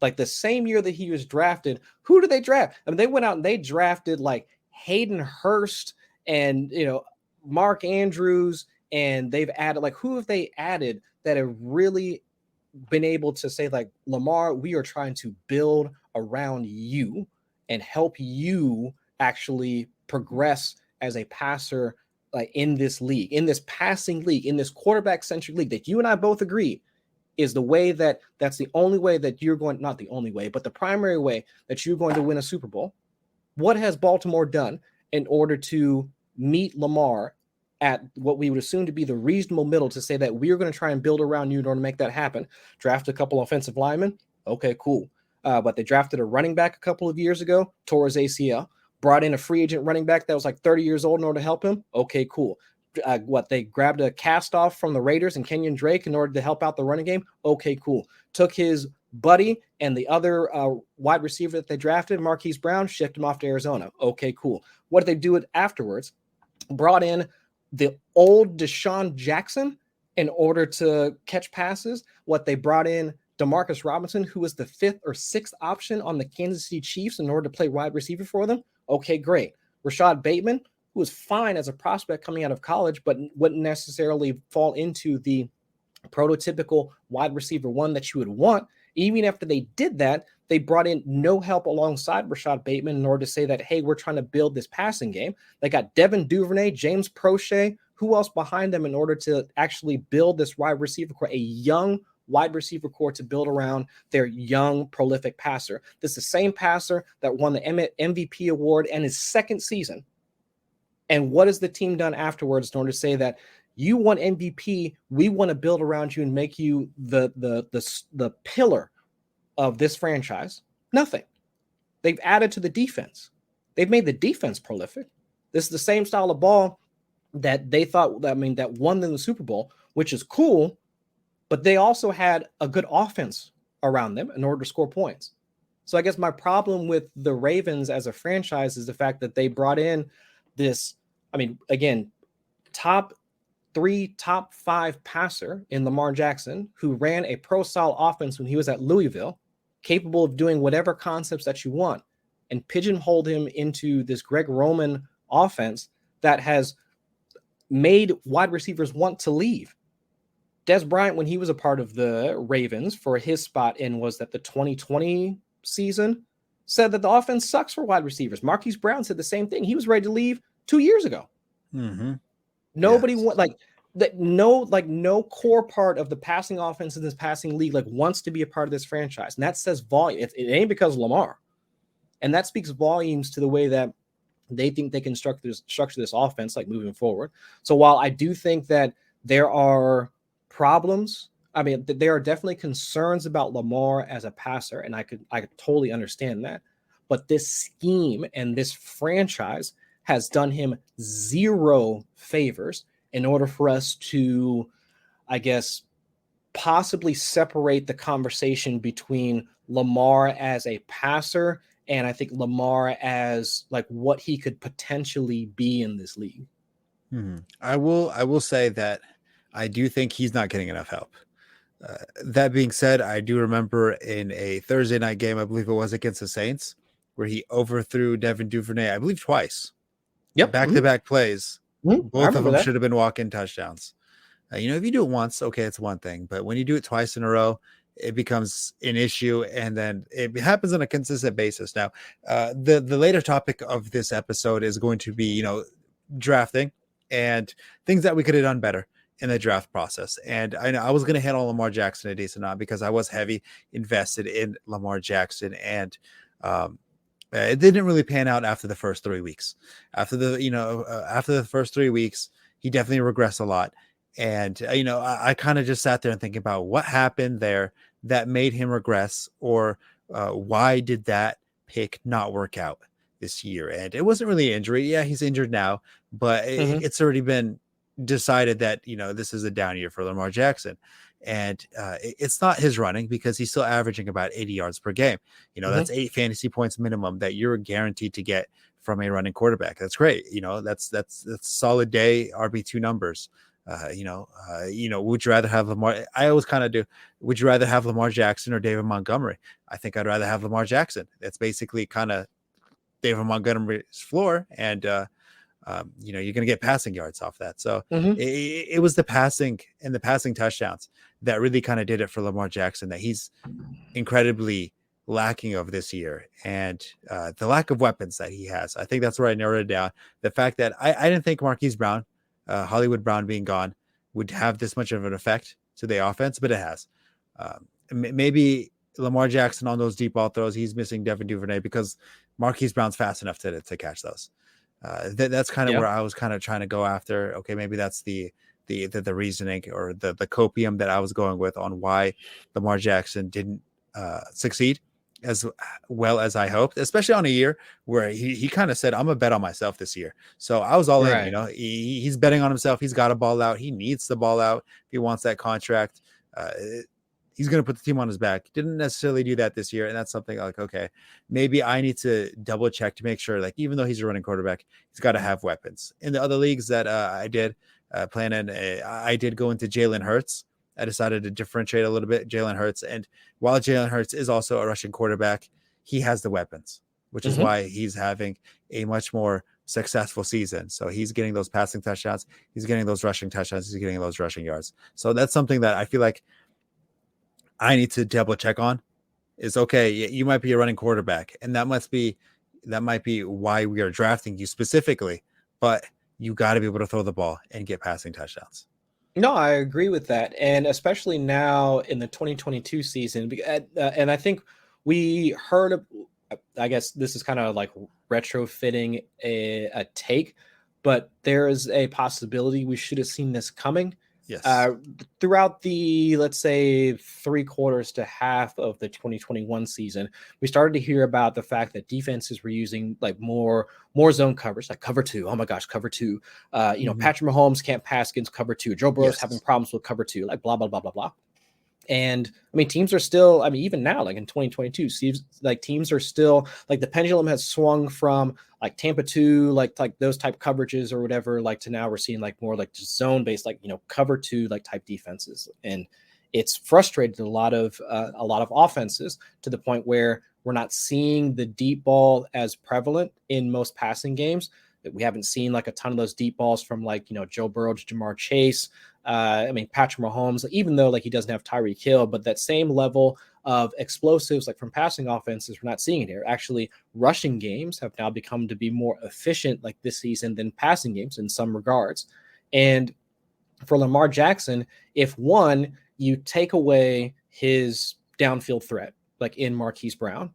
like the same year that he was drafted, who did they draft? I mean, they went out and they drafted like Hayden Hurst and, you know, Mark Andrews, and they've added, like, who have they added that have really been able to say, like, Lamar, we are trying to build around you and help you actually progress as a passer, like in this league, in this passing league, in this quarterback centric league that you and I both agree is the way that's the only way that you're going, not the only way, but the primary way that you're going to win a Super Bowl. What has Baltimore done in order to meet Lamar at what we would assume to be the reasonable middle to say that we're going to try and build around you in order to make that happen? Draft a couple offensive linemen. Okay, cool. But they drafted a running back a couple of years ago, tore his ACL, brought in a free agent running back that was like 30 years old in order to help him. Okay, cool. They grabbed a cast off from the Raiders and Kenyon Drake in order to help out the running game. Okay, cool. Took his buddy and the other wide receiver that they drafted, Marquise Brown, shipped him off to Arizona. Okay, cool. What did they do it afterwards? Brought in the old Deshaun Jackson in order to catch passes. What they brought in Demarcus Robinson, who was the 5th or 6th option on the Kansas City Chiefs in order to play wide receiver for them. Okay, great. Rashad Bateman, who was fine as a prospect coming out of college, but wouldn't necessarily fall into the prototypical wide receiver one that you would want. Even after they did that, they brought in no help alongside Rashad Bateman in order to say that, hey, we're trying to build this passing game. They got Devin Duvernay, James Prochet, who else behind them in order to actually build this wide receiver core, a young wide receiver core to build around their young, prolific passer. This is the same passer that won the MVP award in his second season. And what has the team done afterwards in order to say that you won MVP, we want to build around you and make you the pillar of this franchise? Nothing. They've added to the defense. They've made the defense prolific. This is the same style of ball that they thought, that won them the Super Bowl, which is cool, but they also had a good offense around them in order to score points. So I guess my problem with the Ravens as a franchise is the fact that they brought in this, again, top 3, top 5 passer in Lamar Jackson, who ran a pro-style offense when he was at Louisville, capable of doing whatever concepts that you want, and pigeonholed him into this Greg Roman offense that has made wide receivers want to leave. Dez Bryant, when he was a part of the Ravens for his spot in, was that the 2020 season, said that the offense sucks for wide receivers. Marquise Brown said the same thing. He was ready to leave 2 years ago. Mm-hmm. Nobody no core part of the passing offense in this passing league wants to be a part of this franchise. And that says volume. It ain't because of Lamar. And that speaks volumes to the way that they think they can structure this offense moving forward. So while I do think that there are problems, there are definitely concerns about Lamar as a passer, and I could totally understand that. But this scheme and this franchise has done him zero favors in order for us to, I guess, possibly separate the conversation between Lamar as a passer and I think Lamar as what he could potentially be in this league. Mm-hmm. I will say that I do think he's not getting enough help. That being said, I do remember in a Thursday night game, I believe it was against the Saints, where he overthrew Devin Duvernay, I believe twice. Yep. Back-to-back plays. Mm-hmm. Both of them should have been walk-in touchdowns. If you do it once, okay, it's one thing. But when you do it twice in a row, it becomes an issue, and then it happens on a consistent basis. Now, the later topic of this episode is going to be, drafting and things that we could have done better in the draft process. And I know I was going to hit on Lamar Jackson a decent amount because I was heavy invested in Lamar Jackson, and it didn't really pan out after the first 3 weeks. After the first 3 weeks, he definitely regressed a lot. And I kind of just sat there and thinking about what happened there that made him regress, or why did that pick not work out this year? And it wasn't really an injury. Yeah, he's injured now, but it's already been decided that this is a down year for Lamar Jackson. And it's not his running, because he's still averaging about 80 yards per game. That's 8 fantasy points minimum that you're guaranteed to get from a running quarterback. That's great. That's solid day RB2 numbers. Would you rather have Lamar? I always kind of do. Would you rather have Lamar Jackson or David Montgomery? I think I'd rather have Lamar Jackson. That's basically kind of David Montgomery's floor, and you're going to get passing yards off that. So it was the passing and the passing touchdowns that really kind of did it for Lamar Jackson, that he's incredibly lacking of this year, and the lack of weapons that he has. I think that's where I narrowed it down. The fact that I didn't think Marquise Brown, Hollywood Brown being gone, would have this much of an effect to the offense, but it has. Maybe Lamar Jackson on those deep ball throws, he's missing Devin Duvernay because Marquise Brown's fast enough to catch those. That's kind of where I was kind of trying to go after. Okay, maybe that's the reasoning, or the copium that I was going with on why Lamar Jackson didn't succeed as well as I hoped, especially on a year where he kind of said, I'm gonna bet on myself this year. So I was all in. He's betting on himself. He's got to ball out. He needs to ball out if he wants that contract. He's going to put the team on his back. Didn't necessarily do that this year. And that's something like, okay, maybe I need to double check to make sure, like, even though he's a running quarterback, he's got to have weapons. In the other leagues that I did plan in, I did go into Jalen Hurts. I decided to differentiate a little bit, Jalen Hurts. And while Jalen Hurts is also a rushing quarterback, he has the weapons, which is why he's having a much more successful season. So he's getting those passing touchdowns. He's getting those rushing touchdowns. He's getting those rushing yards. So that's something that I feel like I need to double check on. Is okay, you might be a running quarterback, and that might be why we are drafting you specifically, but you got to be able to throw the ball and get passing touchdowns. No, I agree with that. And especially now in the 2022 season, and I think we heard, I guess this is kind of like retrofitting a take, but there is a possibility we should have seen this coming. Yes. Throughout the, let's say, 3/4 to half of the 2021 season, we started to hear about the fact that defenses were using like more zone coverage, like cover 2. Oh my gosh, cover 2. Patrick Mahomes can't pass against cover 2. Joe Burrow's having problems with cover 2, like blah, blah, blah, blah, blah. And I mean, teams are still, I mean, even now, like in 2022, teams are still like the pendulum has swung from like Tampa 2, like those type coverages or whatever, like to now we're seeing like more like just zone based, like, cover 2, like type defenses. And it's frustrated a lot of offenses to the point where we're not seeing the deep ball as prevalent in most passing games. We haven't seen like a ton of those deep balls from like, Joe Burrow to Jamar Chase. Patrick Mahomes, even though like he doesn't have Tyreek Hill, but that same level of explosives like from passing offenses, we're not seeing it here. Actually, rushing games have now become to be more efficient like this season than passing games in some regards. And for Lamar Jackson, if one, you take away his downfield threat, like in Marquise Brown,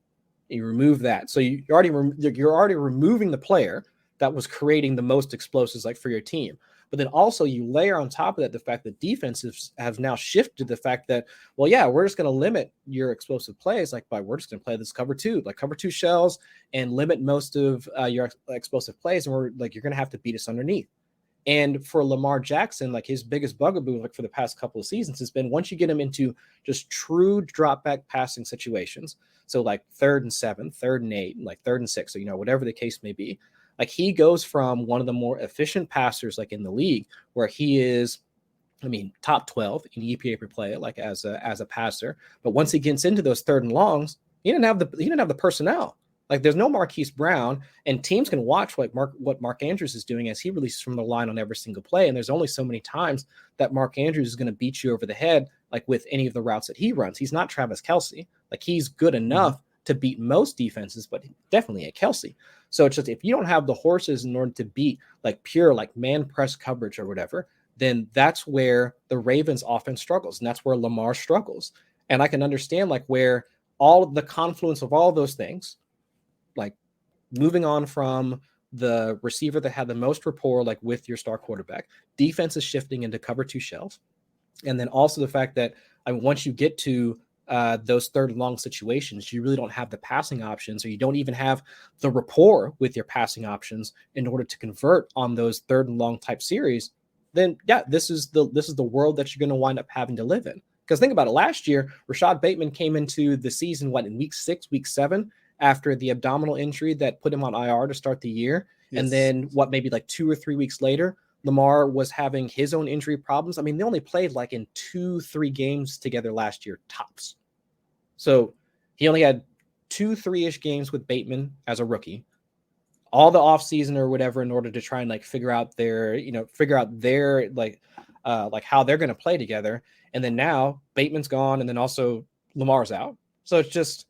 you remove that. So you're already removing the player that was creating the most explosives like for your team. But then also you layer on top of that the fact that defenses have now shifted to the fact that, well, yeah, we're just going to limit your explosive plays. Like, we're just going to play this cover 2, like cover 2 shells, and limit most of your explosive plays. And you're going to have to beat us underneath. And for Lamar Jackson, like his biggest bugaboo, like for the past couple of seasons, has been once you get him into just true drop back passing situations. So like 3rd and 7, 3rd and 8, and like 3rd and 6, so, whatever the case may be. Like he goes from one of the more efficient passers like in the league, where he is, top 12 in EPA per play, like as a passer. But once he gets into those 3rd and longs, he didn't have the personnel. Like there's no Marquise Brown, and teams can watch what Mark Andrews is doing as he releases from the line on every single play. And there's only so many times that Mark Andrews is going to beat you over the head like with any of the routes that he runs. He's not Travis Kelce. Like he's good enough to beat most defenses, but definitely at Kelce. So it's just if you don't have the horses in order to beat like pure like man press coverage or whatever, then that's where the Ravens offense struggles. And that's where Lamar struggles. And I can understand like where all the confluence of all those things, like moving on from the receiver that had the most rapport, like with your star quarterback, defense is shifting into cover two shells. And then also the fact that once you get to those third and long situations, you really don't have the passing options, or you don't even have the rapport with your passing options in order to convert on those third and long type series. Then yeah, this is the world that you're going to wind up having to live in. Because think about it, last year, Rashad Bateman came into the season, in week 6, week 7, after the abdominal injury that put him on IR to start the year. Yes. And then maybe like 2 or 3 weeks later, Lamar was having his own injury problems. I mean, they only played like in 2-3 games together last year, tops. So he only had 2-3-ish games with Bateman as a rookie. All the offseason or whatever in order to try and like figure out their like how they're going to play together. And then now Bateman's gone, and then also Lamar's out. So it's just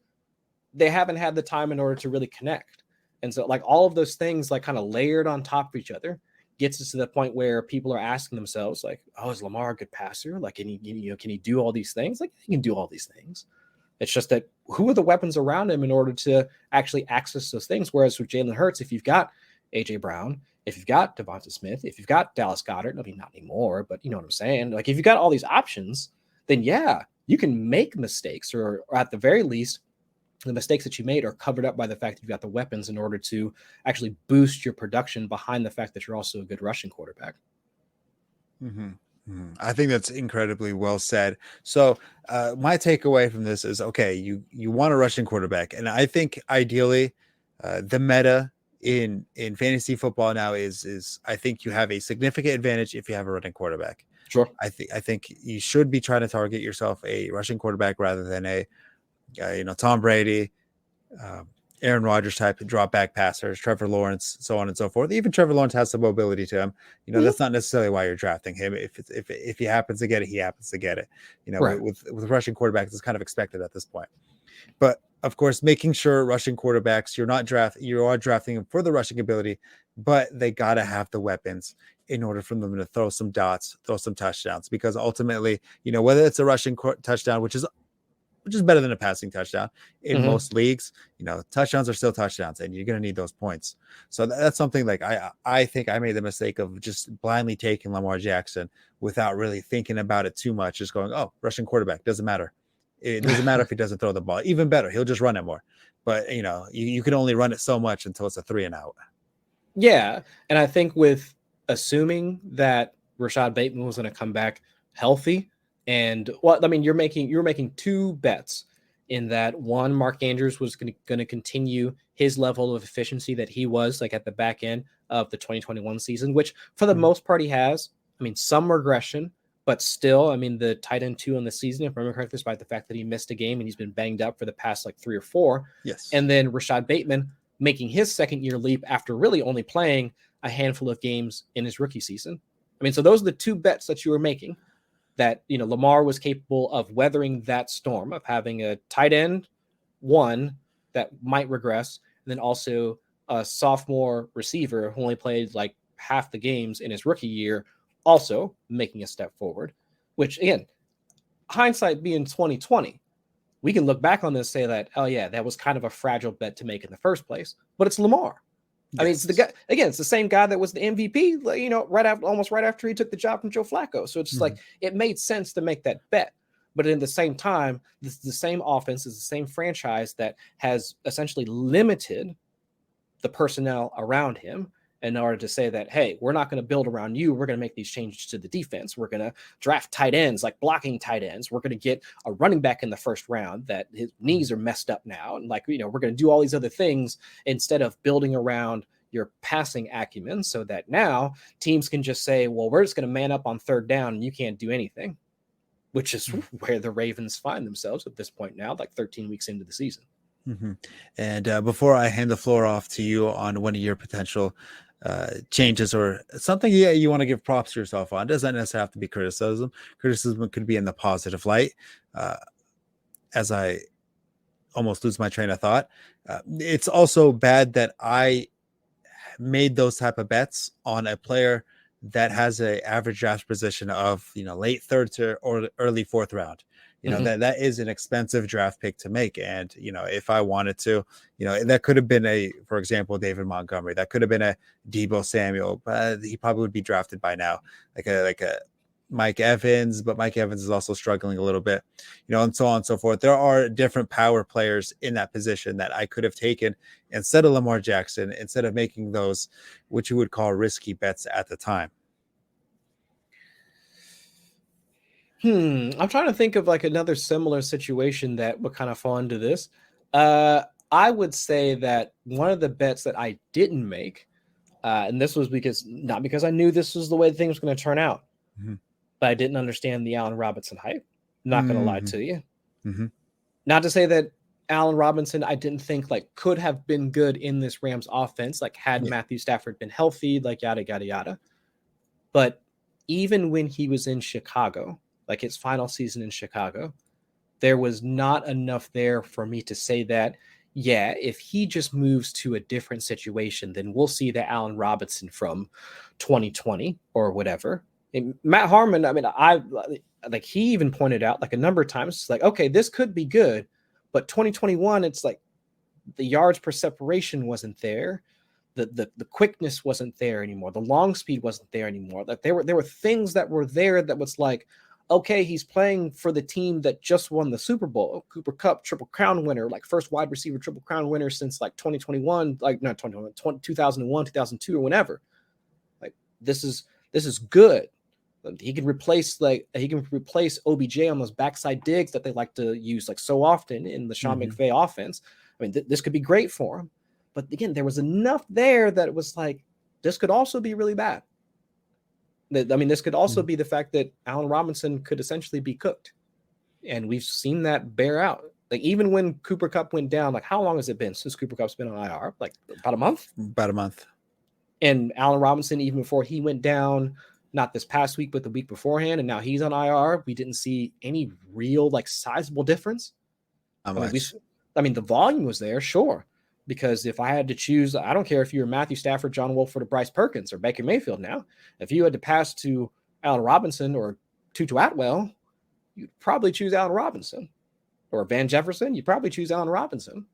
they haven't had the time in order to really connect. And so like all of those things like kind of layered on top of each other gets us to the point where people are asking themselves like, oh, is Lamar a good passer? Like, can he do all these things? Like, he can do all these things. It's just that who are the weapons around him in order to actually access those things? Whereas with Jalen Hurts, if you've got A.J. Brown, if you've got Devonta Smith, if you've got Dallas Goedert, I mean, not anymore, but you know what I'm saying? Like, if you've got all these options, then yeah, you can make mistakes, or at the very least, the mistakes that you made are covered up by the fact that you've got the weapons in order to actually boost your production behind the fact that you're also a good rushing quarterback. Mm-hmm. I think that's incredibly well said. So my takeaway from this is, okay, you want a rushing quarterback. And I think ideally the meta in fantasy football now is I think you have a significant advantage if you have a running quarterback. Sure. I think you should be trying to target yourself a rushing quarterback rather than a Tom Brady, Aaron Rodgers type drop back passers, Trevor Lawrence, so on and so forth. Even Trevor Lawrence has some mobility to him. That's not necessarily why you're drafting him. If he happens to get it, he happens to get it. Right. with rushing quarterbacks, it's kind of expected at this point. But of course, making sure rushing quarterbacks, you are drafting them for the rushing ability, but they gotta have the weapons in order for them to throw some dots, throw some touchdowns. Because ultimately, whether it's a rushing touchdown, which is better than a passing touchdown in most leagues, touchdowns are still touchdowns, and you're going to need those points. So that's something like I think I made the mistake of just blindly taking Lamar Jackson without really thinking about it too much. Just going, oh, rushing quarterback, doesn't matter. It doesn't matter if he doesn't throw the ball. Even better, he'll just run it more. But you can only run it so much until it's a 3 and out. Yeah. And I think with assuming that Rashad Bateman was going to come back healthy, and you're making 2 bets in that. One, Mark Andrews was going to continue his level of efficiency that he was like at the back end of the 2021 season, which for the most part he has. I mean, some regression, but still, I mean, the tight end 2 on the season, if I remember correctly, despite the fact that he missed a game and he's been banged up for the past like 3 or 4. Yes. And then Rashad Bateman making his second year leap after really only playing a handful of games in his rookie season. I mean, so those are the 2 bets that you were making. That Lamar was capable of weathering that storm of having a tight end 1 that might regress, and then also a sophomore receiver who only played like half the games in his rookie year, also making a step forward. Which again, hindsight being 2020, we can look back on this and say that, oh yeah, that was kind of a fragile bet to make in the first place. But it's Lamar. Yes. I mean, it's the guy again. It's the same guy that was the MVP. Almost right after he took the job from Joe Flacco. So it's just like it made sense to make that bet. But at the same time, this is the same offense, is the same franchise that has essentially limited the personnel around him in order to say that, hey, we're not going to build around you. We're going to make these changes to the defense. We're going to draft tight ends, like blocking tight ends. We're going to get a running back in the first round that his knees are messed up now. And we're going to do all these other things instead of building around your passing acumen, so that now teams can just say, well, we're just going to man up on third down and you can't do anything, which is where the Ravens find themselves at this point now, like 13 weeks into the season. And before I hand the floor off to you on one of your potential changes or something you want to give props to yourself on. It doesn't necessarily have to be criticism. Criticism could be in the positive light. As I almost lose my train of thought, it's also bad that I made those type of bets on a player that has a average draft position of late third to or early fourth round. That is an expensive draft pick to make. And if I wanted to, that could have been for example, David Montgomery. That could have been a Deebo Samuel, but he probably would be drafted by now, like a Mike Evans. But Mike Evans is also struggling a little bit, and so on and so forth. There are different power players in that position that I could have taken instead of Lamar Jackson, instead of making those, which you would call risky bets at the time. I'm trying to think of like another similar situation that would kind of fall into this. I would say that one of the bets that I didn't make, and this was not because I knew this was the way things were going to turn out, but I didn't understand the Allen Robinson hype. Not going to lie to you. Not to say that Allen Robinson, I didn't think like could have been good in this Rams offense, like had Matthew Stafford been healthy, like yada, yada, yada. But even when he was in Chicago, like his final season in Chicago, there was not enough there for me to say that, yeah, if he just moves to a different situation, then we'll see the Allen Robinson from 2020 or whatever. And Matt Harmon, I mean, like he even pointed out like a number of times, it's like, okay, this could be good, but 2021, it's like the yards per separation wasn't there. The quickness wasn't there anymore. The long speed wasn't there anymore. Like there were things that were there that was like, okay, he's playing for the team that just won the Super Bowl, Cooper Kupp, Triple Crown winner, like first wide receiver Triple Crown winner since like 2021, like not 2021, 2001, 2002 or whenever. Like this is good. He can replace OBJ on those backside digs that they like to use like so often in the Sean McVay offense. I mean, this could be great for him. But again, there was enough there that it was like, this could also be really bad. I mean, this could also be the fact that Allen Robinson could essentially be cooked. And we've seen that bear out. Like even when Cooper Kupp went down, like how long has it been since Cooper Kupp's been on IR? Like about a month? About a month. And Allen Robinson, even before he went down, not this past week, but the week beforehand, and now he's on IR, we didn't see any real like sizable difference. I mean, the volume was there, sure. Because if I had to choose, I don't care if you were Matthew Stafford, John Wolford, or Bryce Perkins, or Baker Mayfield now. If you had to pass to Allen Robinson or Tutu Atwell, you'd probably choose Allen Robinson. Or Van Jefferson, you'd probably choose Allen Robinson.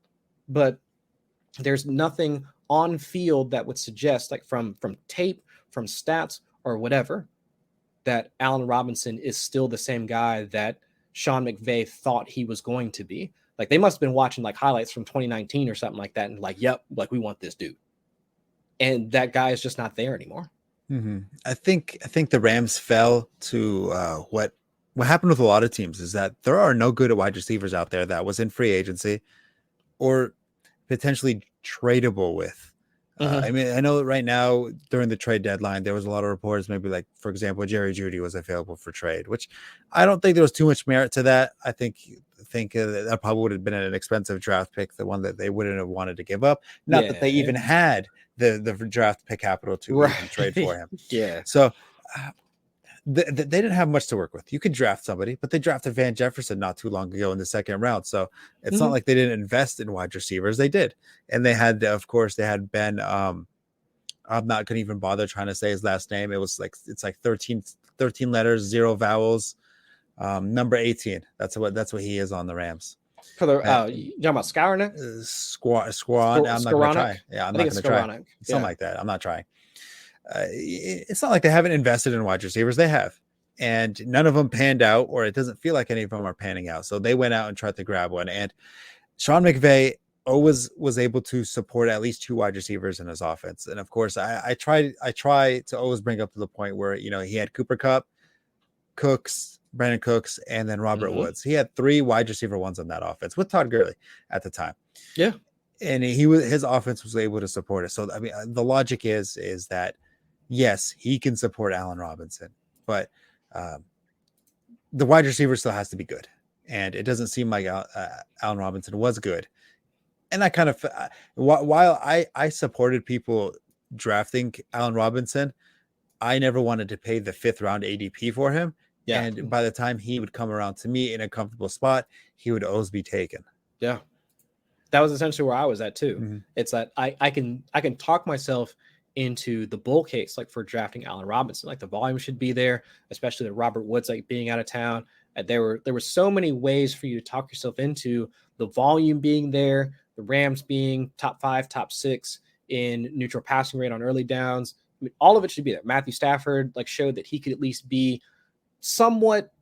But there's nothing on field that would suggest, like from tape, from stats, or whatever, that Allen Robinson is still the same guy that Sean McVay thought he was going to be. Like they must have been watching like highlights from 2019 or something like that. And like, yep, like we want this dude. And that guy is just not there anymore. I think the Rams fell to what happened with a lot of teams is that there are no good wide receivers out there that was in free agency or potentially tradable with. I mean, I know right now during the trade deadline, there was a lot of reports, maybe like, for example, Jerry Jeudy was available for trade, which I don't think there was too much merit to that. I think that probably would have been an expensive draft pick, the one that they wouldn't have wanted to give up. Not that they even had the draft pick capital to even trade for him. So they didn't have much to work with. You could draft somebody, but they drafted Van Jefferson not too long ago in the second round. So it's not like they didn't invest in wide receivers. They did. And they had, of course, they had Ben. I'm not going to even bother trying to say his last name. It's like 13 letters, 0 vowels. Number 18. That's what he is on the Rams. For the you talking about Skowronek? Squaron. I'm not going to try. Yeah, I'm not going to try. Something like that. I'm not trying. It's not like they haven't invested in wide receivers. They have, and none of them panned out, or it doesn't feel like any of them are panning out. So they went out and tried to grab one. And Sean McVay always was able to support at least 2 wide receivers in his offense. And of course, I try to always bring up to the point where he had Cooper Kupp, Brandon Cooks, and then Robert Woods. He had 3 wide receiver ones on that offense with Todd Gurley at the time. Yeah, and his offense was able to support it. So I mean, the logic is that. Yes, he can support Allen Robinson, but the wide receiver still has to be good. And it doesn't seem like Allen Robinson was good. And I kind of, while I supported people drafting Allen Robinson, I never wanted to pay the 5th round ADP for him. Yeah. And by the time he would come around to me in a comfortable spot, he would always be taken. Yeah. That was essentially where I was at too. Mm-hmm. It's that I can talk myself into the bull case, like for drafting Allen Robinson. Like the volume should be there, especially the Robert Woods like being out of town. And there were so many ways for you to talk yourself into the volume being there, the Rams being top 5, top 6 in neutral passing rate on early downs. I mean, all of it should be there. Matthew Stafford like showed that he could at least be somewhat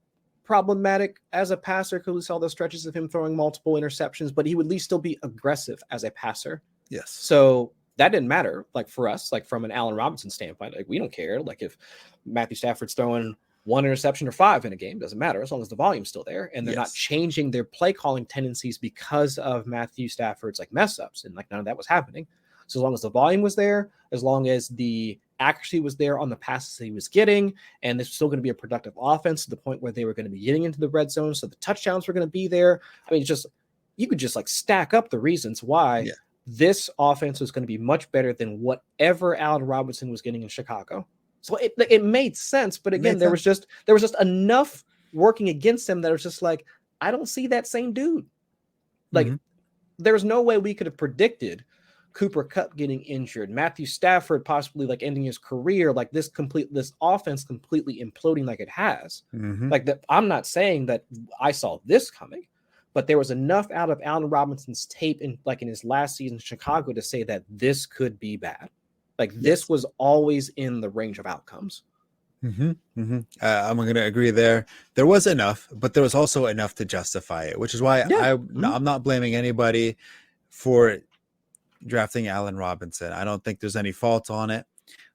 problematic as a passer, because we saw those stretches of him throwing multiple interceptions, but he would at least still be aggressive as a passer. Yes. So that didn't matter. Like for us, like from an Allen Robinson standpoint, like we don't care. Like if Matthew Stafford's throwing 1 interception or 5 in a game, doesn't matter as long as the volume's still there and they're not changing their play calling tendencies because of Matthew Stafford's like mess ups, and like none of that was happening. So as long as the volume was there, as long as the accuracy was there on the passes that he was getting, and this was still going to be a productive offense to the point where they were going to be getting into the red zone, so the touchdowns were going to be there. I mean, just you could just like stack up the reasons why this offense was going to be much better than whatever Allen Robinson was getting in Chicago. So it made sense, but again, there was just enough working against him that it was just like, I don't see that same dude. Like there's no way we could have predicted Cooper Kupp getting injured, Matthew Stafford possibly like ending his career, like this offense completely imploding like it has. Like that, I'm not saying that I saw this coming, but there was enough out of Allen Robinson's tape in his last season in Chicago to say that this could be bad. Like this was always in the range of outcomes. I'm going to agree there. There was enough, but there was also enough to justify it, which is why I'm not blaming anybody for drafting Allen Robinson. I don't think there's any fault on it.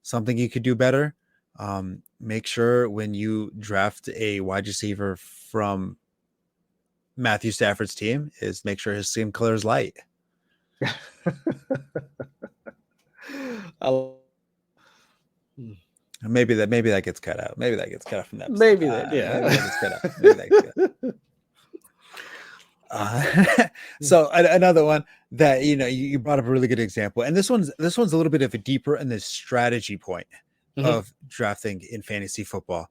Something you could do better. Make sure when you draft a wide receiver from Matthew Stafford's team is make sure his skin color is light. Maybe that gets cut out. Maybe that gets cut out from that. Maybe that gets cut out. Maybe that gets cut out. So another one that you brought up a really good example, and this one's a little bit of a deeper in the strategy point of drafting in fantasy football.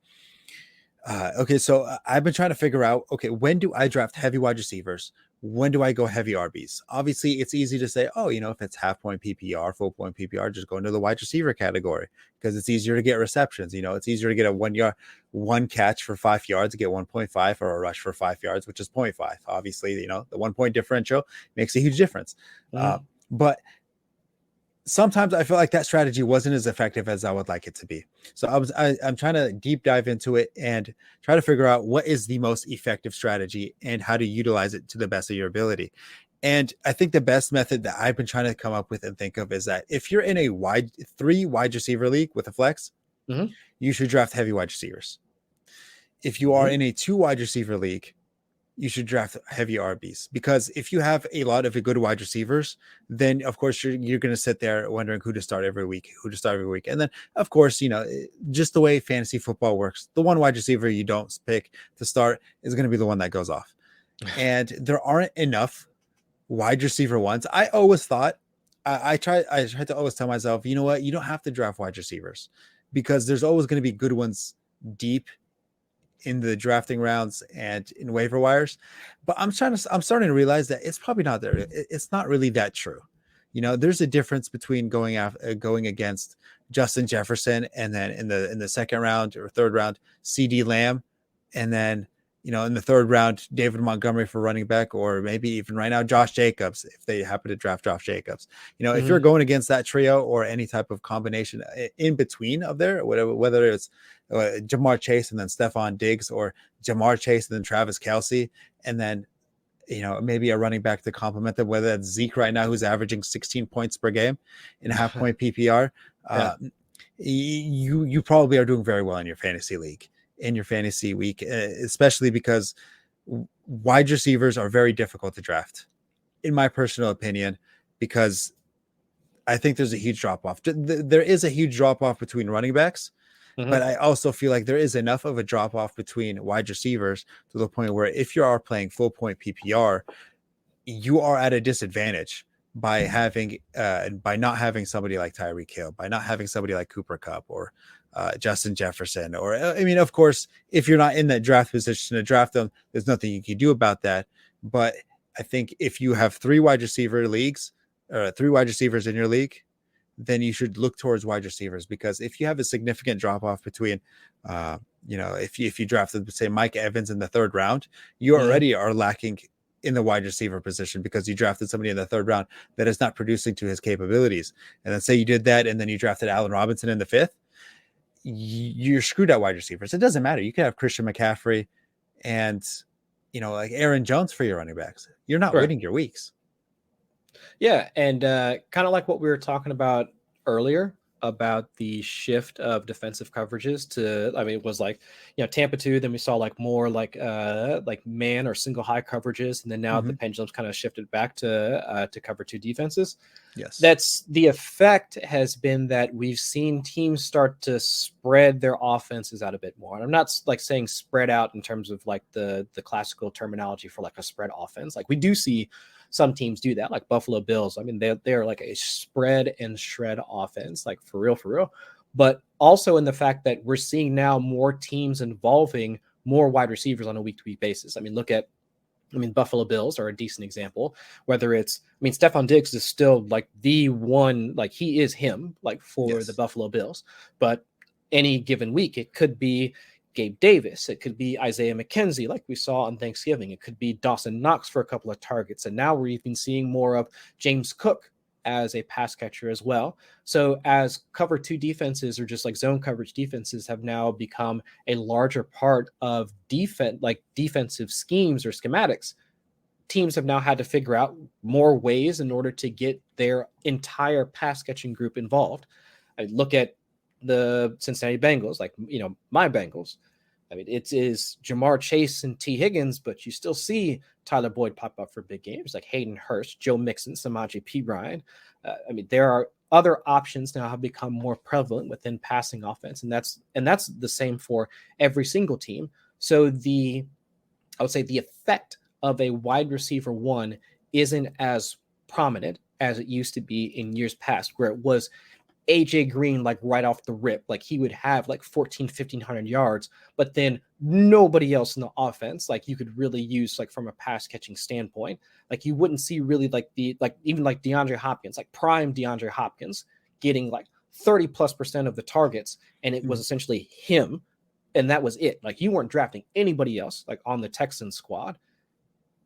Okay, so I've been trying to figure out, okay, when do I draft heavy wide receivers? When do I go heavy RBs? Obviously, it's easy to say, if it's half point PPR, full point PPR, just go into the wide receiver category because it's easier to get receptions. It's easier to get a 1 catch for 5 yards, get 1.5, or a rush for 5 yards, which is 0.5. Obviously, the 1 point differential makes a huge difference. But sometimes I feel like that strategy wasn't as effective as I would like it to be. So I'm trying to deep dive into it and try to figure out what is the most effective strategy and how to utilize it to the best of your ability. And I think the best method that I've been trying to come up with and think of is that if you're in a 3 wide receiver league with a flex, you should draft heavy wide receivers. If you are in a 2 wide receiver league, you should draft heavy RBs, because if you have a lot of good wide receivers, then of course you're going to sit there wondering who to start every week. And then of course, just the way fantasy football works, the 1 wide receiver you don't pick to start is going to be the one that goes off. And there aren't enough wide receiver ones. I always thought, I tried to always tell myself, you know what, you don't have to draft wide receivers because there's always going to be good ones deep in the drafting rounds and in waiver wires. But I'm starting to realize that it's probably not there. It's not really that true. There's a difference between going against Justin Jefferson and then in the 2nd round or 3rd round, CD Lamb, and then in the 3rd round, David Montgomery for running back, or maybe even right now, Josh Jacobs, if they happen to draft Josh Jacobs. If you're going against that trio or any type of combination in between of there, whether it's Jamar Chase and then Stephon Diggs, or Jamar Chase and then Travis Kelce, and then maybe a running back to complement them, whether that's Zeke right now, who's averaging 16 points per game in half point PPR. You probably are doing very well in your fantasy league, in your fantasy week, especially because wide receivers are very difficult to draft, in my personal opinion, because I think there's a huge drop off. There is a huge drop off between running backs, but I also feel like there is enough of a drop off between wide receivers to the point where if you are playing full point PPR, you are at a disadvantage by not having somebody like Tyreek Hill, by not having somebody like Cooper Kupp or Justin Jefferson, or I mean, of course, if you're not in that draft position to draft them, there's nothing you can do about that. But I think if you have three wide receiver leagues, or three wide receivers in your league, then you should look towards wide receivers, because if you have a significant drop off between, if you drafted, say, Mike Evans in the third round, you already are lacking in the wide receiver position because you drafted somebody in the third round that is not producing to his capabilities. And then say you did that, and then you drafted Allen Robinson in the fifth, you're screwed at wide receivers. It doesn't matter. You can have Christian McCaffrey and, like Aaron Jones for your running backs. You're not winning your weeks. Yeah, and kind of like what we were talking about earlier about the shift of defensive coverages to, I mean, it was like, Tampa 2, then we saw like more like man or single high coverages, and then now the pendulum's kind of shifted back to cover 2 defenses. Yes. That's the effect has been that we've seen teams start to spread their offenses out a bit more. And I'm not like saying spread out in terms of like the classical terminology for like a spread offense. Like we do see some teams do that, like Buffalo Bills. I mean, they're like a spread and shred offense, like for real. But also in the fact that we're seeing now more teams involving more wide receivers on a week-to-week basis. I mean, Buffalo Bills are a decent example. Whether it's, Stephon Diggs is still like the one, like he is him, like for the Buffalo Bills. But any given week, it could be Gabe Davis. It could be Isaiah McKenzie, like we saw on Thanksgiving. It could be Dawson Knox for a couple of targets. And now we're even seeing more of James Cook as a pass catcher as well. So as cover 2 defenses, or just like zone coverage defenses, have now become a larger part of defensive schemes or schematics, teams have now had to figure out more ways in order to get their entire pass catching group involved. I look at the Cincinnati Bengals, like, my Bengals. I mean, it is Jamar Chase and T. Higgins, but you still see Tyler Boyd pop up for big games, like Hayden Hurst, Joe Mixon, Samaje Perine. There are other options now have become more prevalent within passing offense, and that's the same for every single team. So I would say the effect of a wide receiver 1 isn't as prominent as it used to be in years past, where it was AJ Green, like right off the rip, like he would have like 1,500 yards, but then nobody else in the offense, like you could really use like from a pass catching standpoint. Like you wouldn't see really like even like DeAndre Hopkins, like prime DeAndre Hopkins getting like 30+% of the targets. And it was essentially him. And that was it. Like you weren't drafting anybody else like on the Texans squad.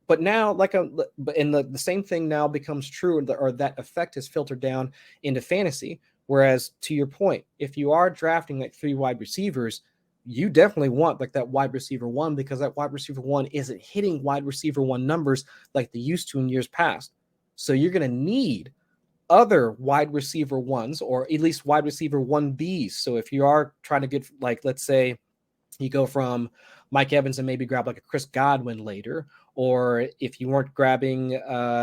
But now, the same thing now becomes true, or that effect is filtered down into fantasy. Whereas to your point, if you are drafting like 3 wide receivers, you definitely want like that wide receiver 1, because that wide receiver 1 isn't hitting wide receiver 1 numbers like they used to in years past. So you're going to need other wide receiver 1s, or at least wide receiver 1Bs. So if you are trying to get, like, let's say you go from Mike Evans and maybe grab like a Chris Godwin later, or if you weren't grabbing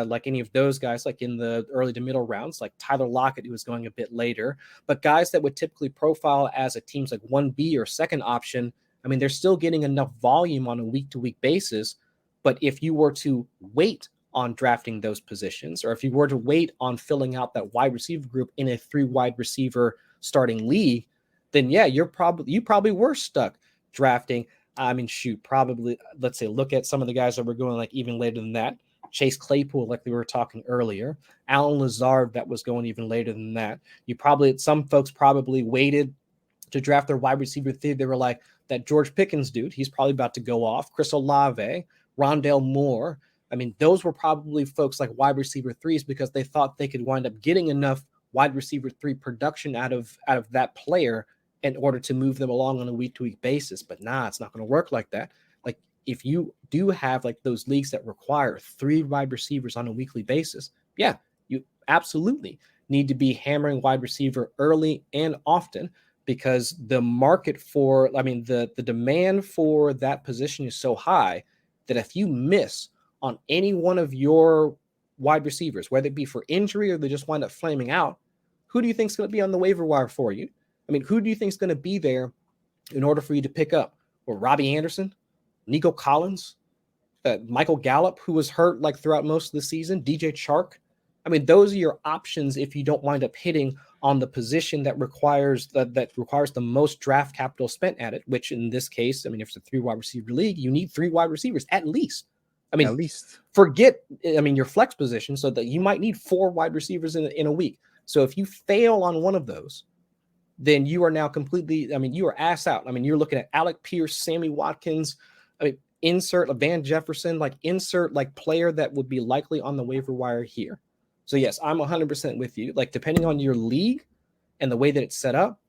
like any of those guys, like in the early to middle rounds, like Tyler Lockett, who was going a bit later, but guys that would typically profile as a team's like 1B or second option, I mean, they're still getting enough volume on a week-to-week basis. But if you were to wait on drafting those positions, or if you were to wait on filling out that wide receiver group in a 3 wide receiver starting league, then yeah, you probably were stuck drafting. Probably, let's say, look at some of the guys that were going like even later than that. Chase Claypool, like we were talking earlier. Alan Lazard, that was going even later than that. Some folks probably waited to draft their wide receiver 3. They were like, that George Pickens dude, he's probably about to go off. Chris Olave, Rondale Moore. I mean, those were probably folks like wide receiver 3s because they thought they could wind up getting enough wide receiver 3 production out of that player in order to move them along on a week-to-week basis. But it's not going to work like that. Like if you do have like those leagues that require 3 wide receivers on a weekly basis, yeah, you absolutely need to be hammering wide receiver early and often, because the market for, the demand for that position is so high that if you miss on any one of your wide receivers, whether it be for injury or they just wind up flaming out, who do you think is going to be on the waiver wire for you? Who do you think is going to be there in order for you to pick up? Or Robbie Anderson, Nico Collins, Michael Gallup, who was hurt like throughout most of the season, DJ Chark. I mean, those are your options if you don't wind up hitting on the position that requires the most draft capital spent at it, which in this case, I mean, if it's a 3 wide receiver league, you need 3 wide receivers at least. I mean, At least. forget, I mean, your flex position, so that you might need 4 wide receivers in a week. So if you fail on one of those, then you are now completely, I mean, you are ass out. I mean, you're looking at Alec Pierce, Sammy Watkins, I mean, insert a Van Jefferson, like insert like player that would be likely on the waiver wire here. So yes, I'm 100% with you. Like depending on your league and the way that it's set up,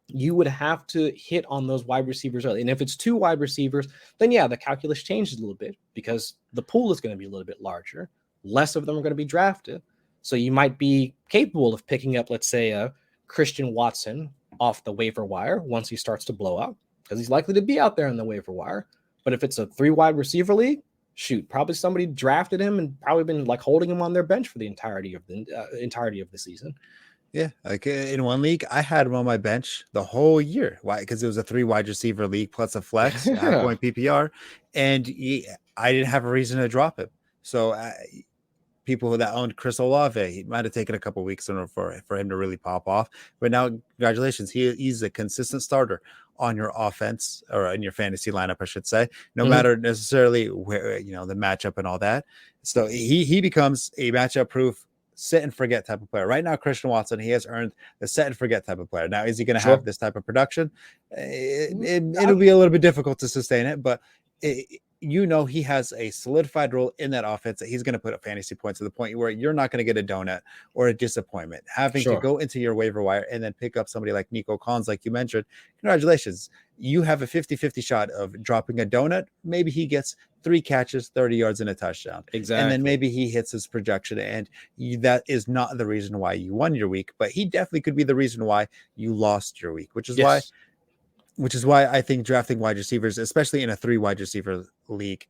you would have to hit on those wide receivers early. And if it's 2 wide receivers, then yeah, the calculus changes a little bit because the pool is going to be a little bit larger. Less of them are going to be drafted. So you might be capable of picking up, let's say, a Christian Watson off the waiver wire once he starts to blow up, because he's likely to be out there in the waiver wire. But if it's a 3 wide receiver league, shoot, probably somebody drafted him and probably been like holding him on their bench for the entirety of the season. Yeah, like in one league, I had him on my bench the whole year. Why? Because it was a 3 wide receiver league plus a flex, half point PPR, and I didn't have a reason to drop him. So people that owned Chris Olave, he might have taken a couple weeks in order for him to really pop off. But now, congratulations, he's a consistent starter on your offense or in your fantasy lineup, I should say, no matter necessarily where the matchup and all that. So he becomes a matchup proof set and forget type of player. Right now, Christian Watson, he has earned the set and forget type of player. Now, is he going to have this type of production? It'll be a little bit difficult to sustain it, but he has a solidified role in that offense that he's going to put up fantasy points to the point where you're not going to get a donut or a disappointment. Having to go into your waiver wire and then pick up somebody like Nico Collins, like you mentioned, congratulations. You have a 50-50 shot of dropping a donut. Maybe he gets 3 catches, 30 yards, and a touchdown. Exactly. And then maybe he hits his projection, and that is not the reason why you won your week, but he definitely could be the reason why you lost your week, which is why I think drafting wide receivers, especially in a 3 wide receiver league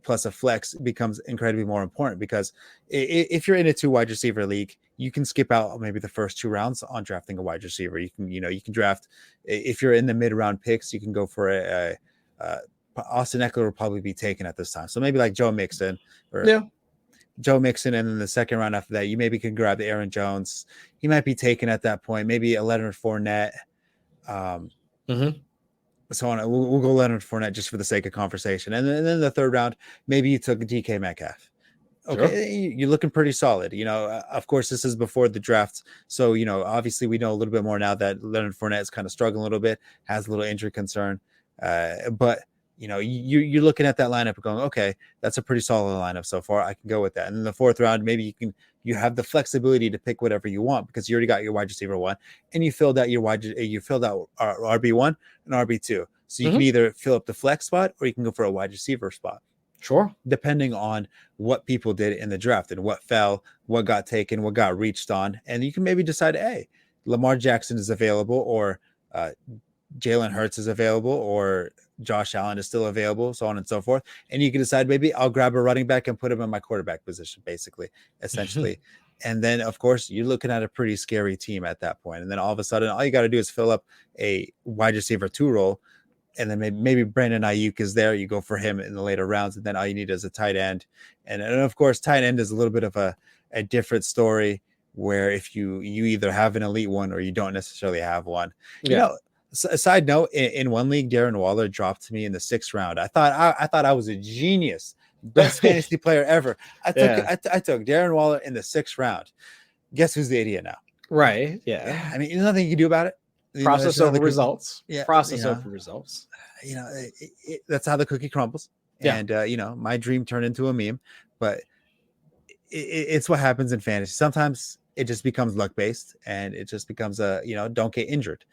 plus a flex, becomes incredibly more important, because if you're in a 2 wide receiver league, you can skip out maybe the first 2 rounds on drafting a wide receiver. You can draft, if you're in the mid round picks, you can go for Austin Eckler will probably be taken at this time. So maybe like Joe Mixon Joe Mixon, and then the second round after that, you maybe can grab Aaron Jones. He might be taken at that point. Maybe a Leonard Fournette. So on, we'll go Leonard Fournette just for the sake of conversation. And then the third round, maybe you took DK Metcalf. Okay, you're looking pretty solid. Of course, this is before the draft. So, obviously we know a little bit more now that Leonard Fournette is kind of struggling a little bit, has a little injury concern. But you're looking at that lineup and going, okay, that's a pretty solid lineup so far. I can go with that. And in the 4th round, maybe you have the flexibility to pick whatever you want, because you already got your wide receiver 1 and you filled out RB1 and RB2. So you can either fill up the flex spot or you can go for a wide receiver spot. Sure. Depending on what people did in the draft and what fell, what got taken, what got reached on. And you can maybe decide, hey, Lamar Jackson is available, or Jalen Hurts is available, or Josh Allen is still available, so on and so forth. And you can decide, maybe I'll grab a running back and put him in my quarterback position, essentially. And then, of course, you're looking at a pretty scary team at that point. And then all of a sudden, all you got to do is fill up a wide receiver 2 role. And then maybe Brandon Ayuk is there. You go for him in the later rounds. And then all you need is a tight end. And of course, tight end is a little bit of a different story, where if you either have an elite one or you don't necessarily have one. A side note, in one league, Darren Waller dropped to me in the 6th round. I thought I was a genius, best fantasy player ever. I took Darren Waller in the 6th round. Guess who's the idiot now? Right. Yeah. I mean, there's nothing you can do about it. Process over results. Yeah. Process over results. That's how the cookie crumbles. Yeah. And my dream turned into a meme, but it's what happens in fantasy. Sometimes it just becomes luck based, and it just becomes don't get injured.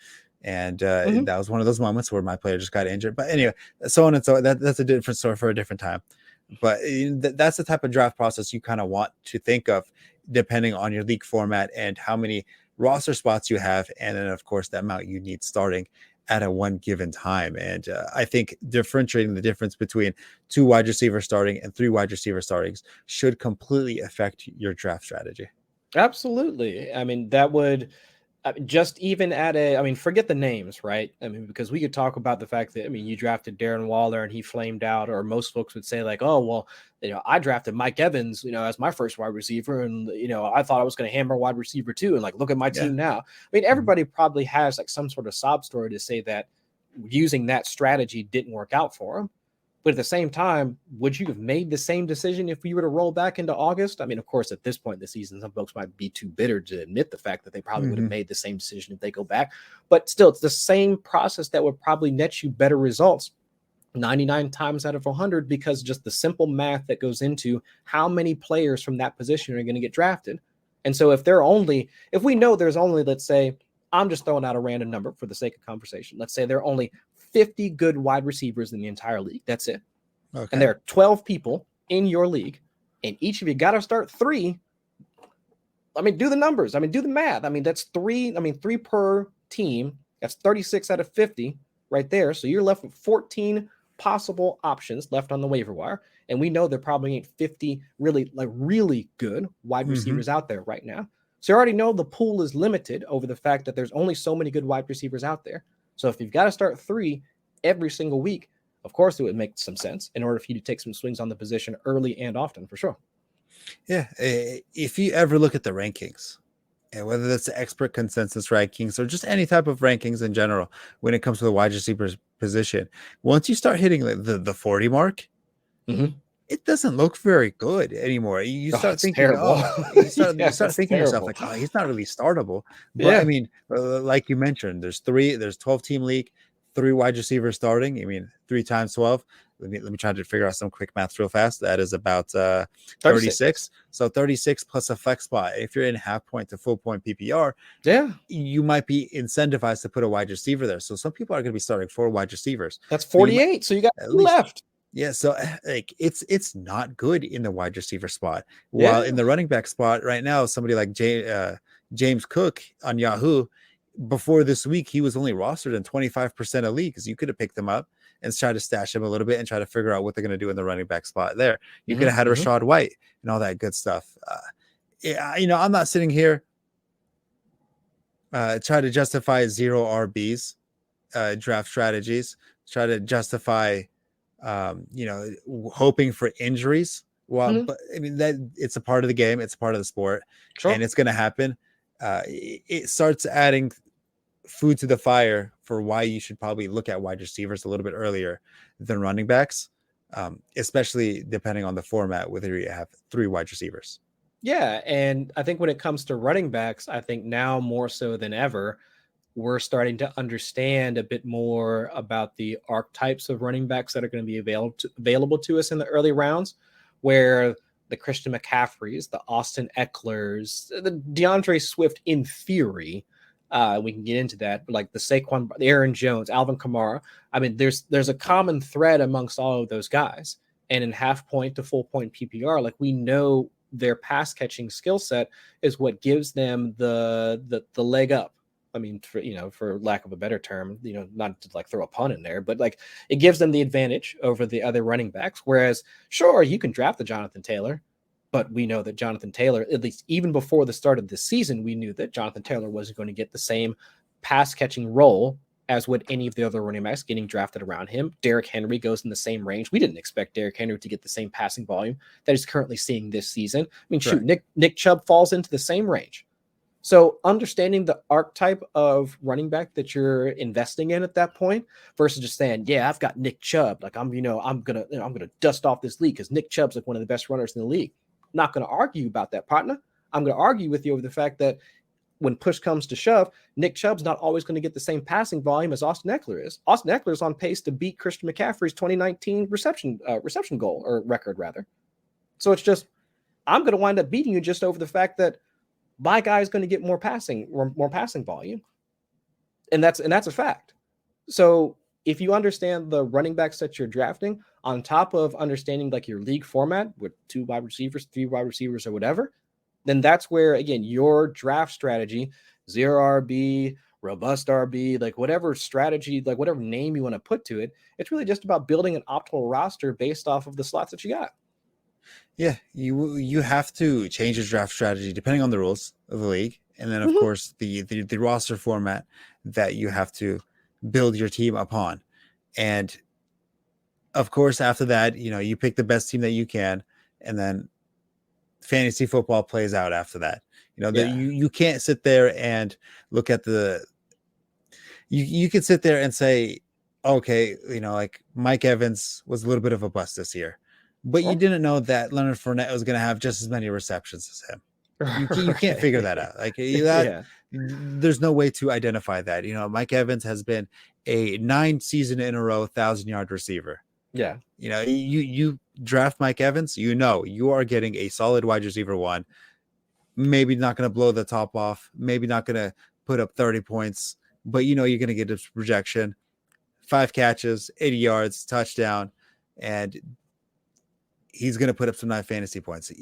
And that was one of those moments where my player just got injured. But anyway, so on and so that's a different story for a different time. But that's the type of draft process you kind of want to think of, depending on your league format and how many roster spots you have, and then of course the amount you need starting at a one given time. And I think differentiating the difference between 2 wide receiver starting and 3 wide receiver startings should completely affect your draft strategy. Absolutely. I mean, that would just even at a, I mean, forget the names, right? I mean, because we could talk about the fact that, I mean, you drafted Darren Waller and he flamed out, or most folks would say like, oh, well, I drafted Mike Evans, as my first wide receiver. And, I thought I was going to hammer wide receiver too. And like, look at my Yeah. team now. I mean, everybody probably has like some sort of sob story to say that using that strategy didn't work out for him. But at the same time, would you have made the same decision if you were to roll back into August? I mean, of course, at this point in the season, some folks might be too bitter to admit the fact that they probably would have made the same decision if they go back. But still, it's the same process that would probably net you better results 99 times out of 100, because just the simple math that goes into how many players from that position are going to get drafted. And so if we know there's only, let's say, I'm just throwing out a random number for the sake of conversation. Let's say there are only 50 good wide receivers in the entire league. That's it. Okay. And there are 12 people in your league, and each of you got to start 3. I mean, do the numbers. I mean, do the math. I mean, that's 3. I mean, 3 per team. That's 36 out of 50 right there. So you're left with 14 possible options left on the waiver wire. And we know there probably ain't 50 really good wide receivers out there right now. So you already know the pool is limited over the fact that there's only so many good wide receivers out there. So if you've got to start 3 every single week, of course, it would make some sense in order for you to take some swings on the position early and often, for sure. Yeah. If you ever look at the rankings, and whether that's the expert consensus rankings or just any type of rankings in general, when it comes to the wide receivers position, once you start hitting the 40 mark, it doesn't look very good anymore. You start thinking, you start thinking to yourself like, oh, he's not really startable. But I mean, like you mentioned, there's 12 team league, 3 wide receivers starting. I mean, 3 times 12. Let me try to figure out some quick maths real fast. That is about 36. So 36 plus a flex spot. If you're in half point to full point PPR, you might be incentivized to put a wide receiver there. So some people are going to be starting 4 wide receivers. That's 48. So you got at least left. Yeah, so like it's not good in the wide receiver spot. While in the running back spot right now, somebody like James Cook on Yahoo, before this week, he was only rostered in 25% of leagues. You could have picked him up and tried to stash him a little bit and try to figure out what they're going to do in the running back spot there. You could have had Rashad White and all that good stuff. I'm not sitting here try to justify 0 RBs draft strategies, try to justify hoping for injuries. Well, but I mean, that it's a part of the game, it's a part of the sport, and it's going to happen. It starts adding food to the fire for why you should probably look at wide receivers a little bit earlier than running backs, especially depending on the format, whether you have 3 wide receivers. Yeah, and I think when it comes to running backs, I think now more so than ever, we're starting to understand a bit more about the archetypes of running backs that are going to be available to us in the early rounds, where the Christian McCaffreys, the Austin Ecklers, the DeAndre Swift, in theory, we can get into that, but like the Saquon, the Aaron Jones, Alvin Kamara. I mean, there's a common thread amongst all of those guys. And in half point to full point PPR, like we know their pass catching skill set is what gives them the leg up. I mean, for lack of a better term, not to like throw a pun in there, but like it gives them the advantage over the other running backs. Whereas, sure, you can draft the Jonathan Taylor, but we know that Jonathan Taylor, at least even before the start of the season, we knew that Jonathan Taylor wasn't going to get the same pass catching role as would any of the other running backs getting drafted around him. Derrick Henry goes in the same range. We didn't expect Derrick Henry to get the same passing volume that he's currently seeing this season. I mean, shoot, Nick Chubb falls into the same range. So understanding the archetype of running back that you're investing in at that point versus just saying, yeah, I've got Nick Chubb. Like I'm going to dust off this league because Nick Chubb's like one of the best runners in the league. I'm not going to argue about that, partner. I'm going to argue with you over the fact that when push comes to shove, Nick Chubb's not always going to get the same passing volume as Austin Eckler is. Austin Eckler is on pace to beat Christian McCaffrey's 2019 reception goal, or record rather. So it's just, I'm going to wind up beating you just over the fact that my guy is going to get more passing volume. And that's a fact. So if you understand the running backs that you're drafting on top of understanding like your league format with 2 wide receivers, 3 wide receivers or whatever, then that's where, again, your draft strategy, 0 RB, robust RB, like whatever strategy, like whatever name you want to put to it, it's really just about building an optimal roster based off of the slots that you got. Yeah, you have to change your draft strategy depending on the rules of the league and then of course the roster format that you have to build your team upon. And of course, after that, you pick the best team that you can, and then fantasy football plays out after that. You can't sit there and look at you can sit there and say, okay, like Mike Evans was a little bit of a bust this year, but you didn't know that Leonard Fournette was going to have just as many receptions as him. You can't figure that out. Like there's no way to identify that. Mike Evans has been a 9 season in a row 1,000-yard receiver. Yeah. You draft Mike Evans, you are getting a solid wide receiver 1. Maybe not going to blow the top off, maybe not going to put up 30 points, but you're going to get his projection, 5 catches, 80 yards, touchdown, and he's going to put up some nice fantasy points.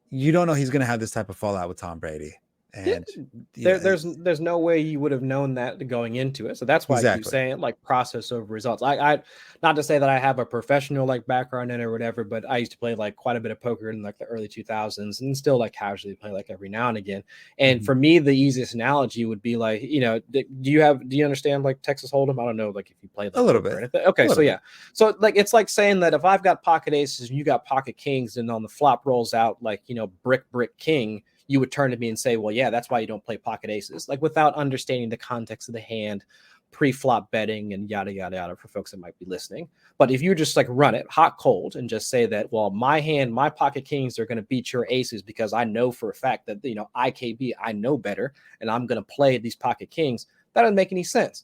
You don't know he's going to have this type of fallout with Tom Brady. And there's no way you would have known that going into it. So that's why I keep saying like process over results. I not to say that I have a professional like background in it or whatever, but I used to play like quite a bit of poker in like the early 2000s and still like casually play like every now and again. And for me, the easiest analogy would be like, do you understand like Texas Hold'em? I don't know, like if you play like, a little bit. Okay, so yeah. So like it's like saying that if I've got pocket aces and you got pocket kings, and on the flop rolls out like, brick king, you would turn to me and say, well, yeah, that's why you don't play pocket aces, like without understanding the context of the hand, pre-flop betting and yada, yada, yada for folks that might be listening. But if you just like run it hot cold and just say that, well, my pocket kings are going to beat your aces because I know for a fact that, IKB, I know better, and I'm going to play these pocket kings, that doesn't make any sense.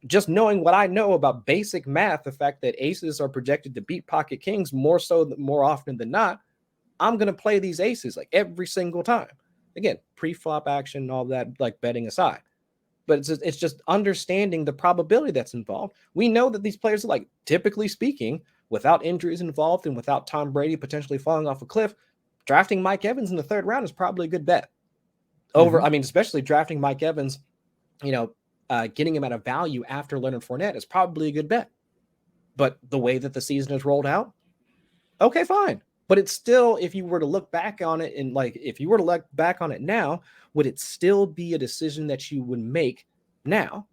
Just knowing what I know about basic math, the fact that aces are projected to beat pocket kings more often than not, I'm going to play these aces like every single time. Again, pre-flop action, all that, like betting aside. But it's just understanding the probability that's involved. We know that these players are like, typically speaking, without injuries involved and without Tom Brady potentially falling off a cliff, drafting Mike Evans in the 3rd round is probably a good bet. Especially drafting Mike Evans, getting him at a value after Leonard Fournette is probably a good bet. But the way that the season has rolled out, okay, fine. But it's still, if you were to look back on it now, would it still be a decision that you would make now?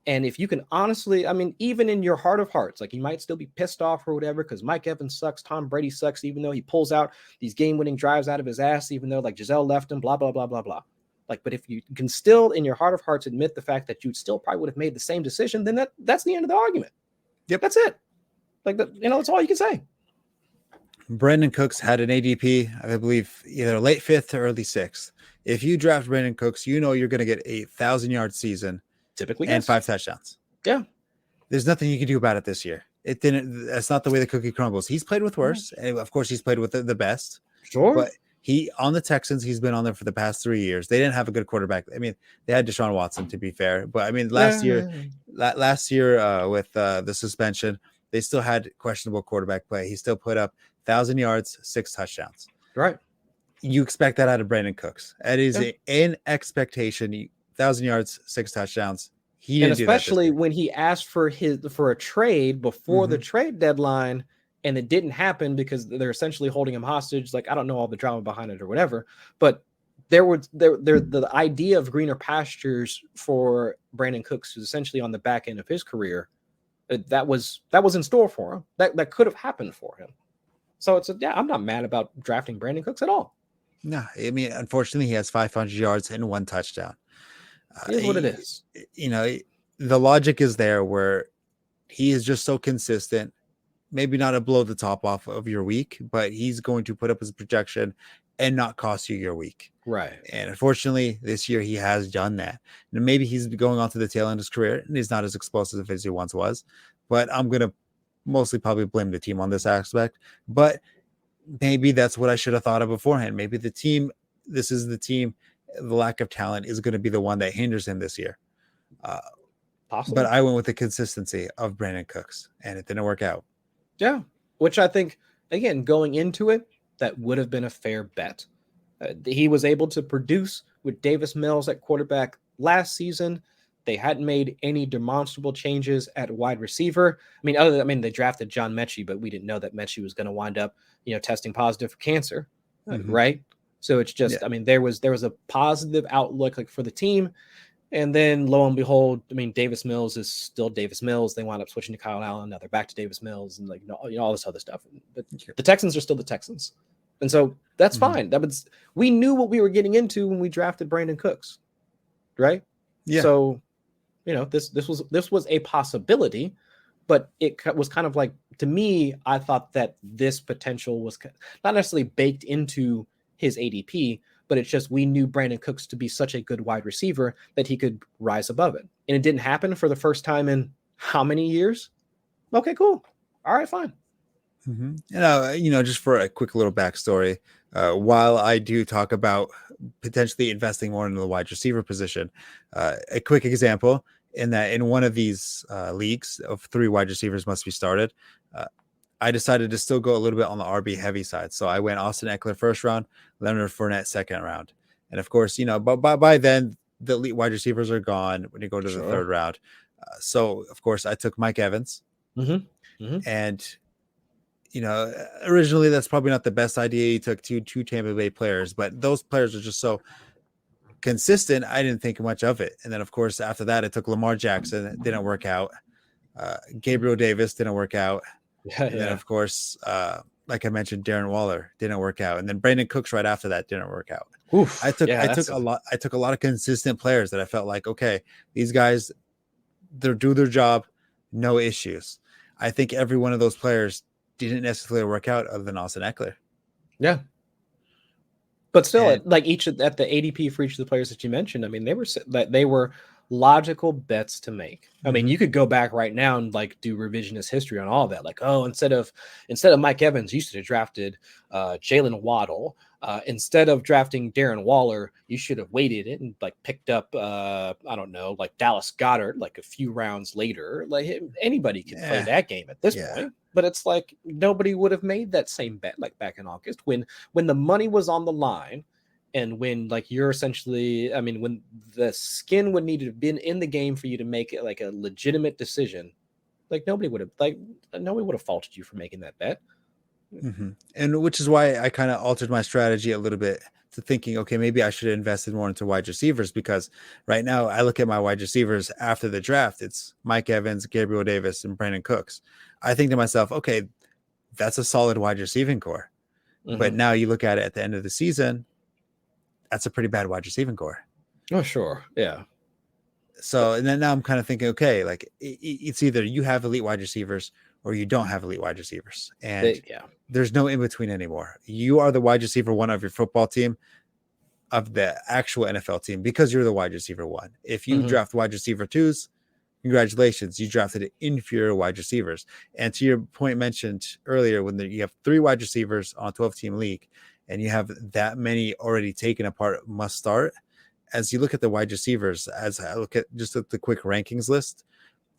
And if you can honestly, even in your heart of hearts, like you might still be pissed off or whatever because Mike Evans sucks, Tom Brady sucks, even though he pulls out these game-winning drives out of his ass, even though like Giselle left him, blah, blah, blah, blah, blah. Like, but if you can still, in your heart of hearts, admit the fact that you still probably would have made the same decision, then that's the end of the argument. Yep. That's it. Like, that's all you can say. Brandon Cooks had an ADP, I believe, either late 5th or early 6th. If you draft Brandon Cooks, you're going to get a 1,000-yard season, typically, and 5 touchdowns. Yeah, there's nothing you can do about it this year. It didn't. That's not the way the cookie crumbles. He's played with worse, and of course, he's played with the best. Sure, but on the Texans, he's been on there for the past 3 years. They didn't have a good quarterback. They had Deshaun Watson, to be fair, but last year with the suspension, they still had questionable quarterback play. He still put up 1,000 yards, 6 touchdowns. Right. You expect that out of Brandon Cooks. That is an expectation. 1,000 yards, 6 touchdowns. He didn't do that, especially when he asked for a trade before the trade deadline, and it didn't happen because they're essentially holding him hostage. Like, I don't know all the drama behind it or whatever, but the idea of greener pastures for Brandon Cooks was essentially on the back end of his career. That was in store for him. That could have happened for him. So I'm not mad about drafting Brandon Cooks at all. No, unfortunately, he has 500 yards and 1 touchdown. It is what it is. The logic is there where he is just so consistent. Maybe not a blow the top off of your week, but he's going to put up his projection and not cost you your week. Right. And unfortunately, this year he has done that. And maybe he's going on to the tail end of his career and he's not as explosive as he once was. But I'm going to mostly probably blame the team on this aspect. But maybe that's what I should have thought of beforehand. Maybe the lack of talent is going to be the one that hinders him this year. Possibly. But I went with the consistency of Brandon Cooks, and it didn't work out. Yeah, which I think, again, going into it, that would have been a fair bet. He was able to produce with Davis Mills at quarterback last season. They hadn't made any demonstrable changes at wide receiver. They drafted John Mechie, but we didn't know that Mechie was going to wind up, testing positive for cancer, right? So it's just, I mean, there was a positive outlook like for the team. And then lo and behold, I mean, Davis Mills is still Davis Mills. They wound up switching to Kyle Allen. Now they're back to Davis Mills and like, all this other stuff. But the Texans are still the Texans. And so that's fine. We knew what we were getting into when we drafted Brandon Cooks. Right. Yeah. So, this was a possibility, but it was kind of like, to me, I thought that this potential was not necessarily baked into his ADP, but it's just, we knew Brandon Cooks to be such a good wide receiver that he could rise above it. And it didn't happen for the first time in how many years? Okay, cool. All right, fine. Just for a quick little backstory, while I do talk about potentially investing more into the wide receiver position, a quick example in that in one of these leagues of 3 wide receivers must be started, I decided to still go a little bit on the RB heavy side. So I went Austin Eckler first round, Leonard Fournette second round. And of course, but by then the elite wide receivers are gone when you go to the third round. So of course I took Mike Evans. And originally that's probably not the best idea. He took two Tampa Bay players, but those players are just so consistent. I didn't think much of it. And then of course, after that, I took Lamar Jackson. It didn't work out. Gabriel Davis didn't work out. And then of course, like I mentioned, Darren Waller didn't work out. And then Brandon Cooks right after that didn't work out. I took a lot of consistent players that I felt like, okay, these guys, they do their job, no issues. I think every one of those players didn't necessarily work out other than Austin Eckler. Yeah. But still, like each at the ADP for each of the players that you mentioned, I mean, they were logical bets to make. I mean, you could go back right now and like do revisionist history on all of that. Like, oh, instead of Mike Evans, you should have drafted Jalen Waddle. Instead of drafting Darren Waller, you should have waited it and like picked up I don't know, like Dallas Goedert like a few rounds later. Like anybody could play that game at this point. But it's like nobody would have made that same bet like back in August when the money was on the line. And when like you're essentially, I mean, when the skin would need to have been in the game for you to make it like a legitimate decision, like nobody would have faulted you for making that bet. And which is why I kind of altered my strategy a little bit to thinking, okay, maybe I should have invested more into wide receivers, because right now I look at my wide receivers after the draft. It's Mike Evans, Gabriel Davis, and Brandon Cooks. I think to myself, okay, that's a solid wide receiving core. But now you look at it at the end of the season, that's a pretty bad wide receiving core. Oh, sure. Yeah. So, and then now I'm kind of thinking, okay, like it's either you have elite wide receivers or you don't have elite wide receivers. And there's no in between anymore. You are the wide receiver one of your football team, of the actual NFL team, because you're the wide receiver one. If you draft wide receiver 2s, congratulations, you drafted inferior wide receivers. And to your point mentioned earlier, when you have 3 wide receivers on a 12-team league and you have that many already taken apart must start, as you look at the wide receivers, as I look at just the quick rankings list,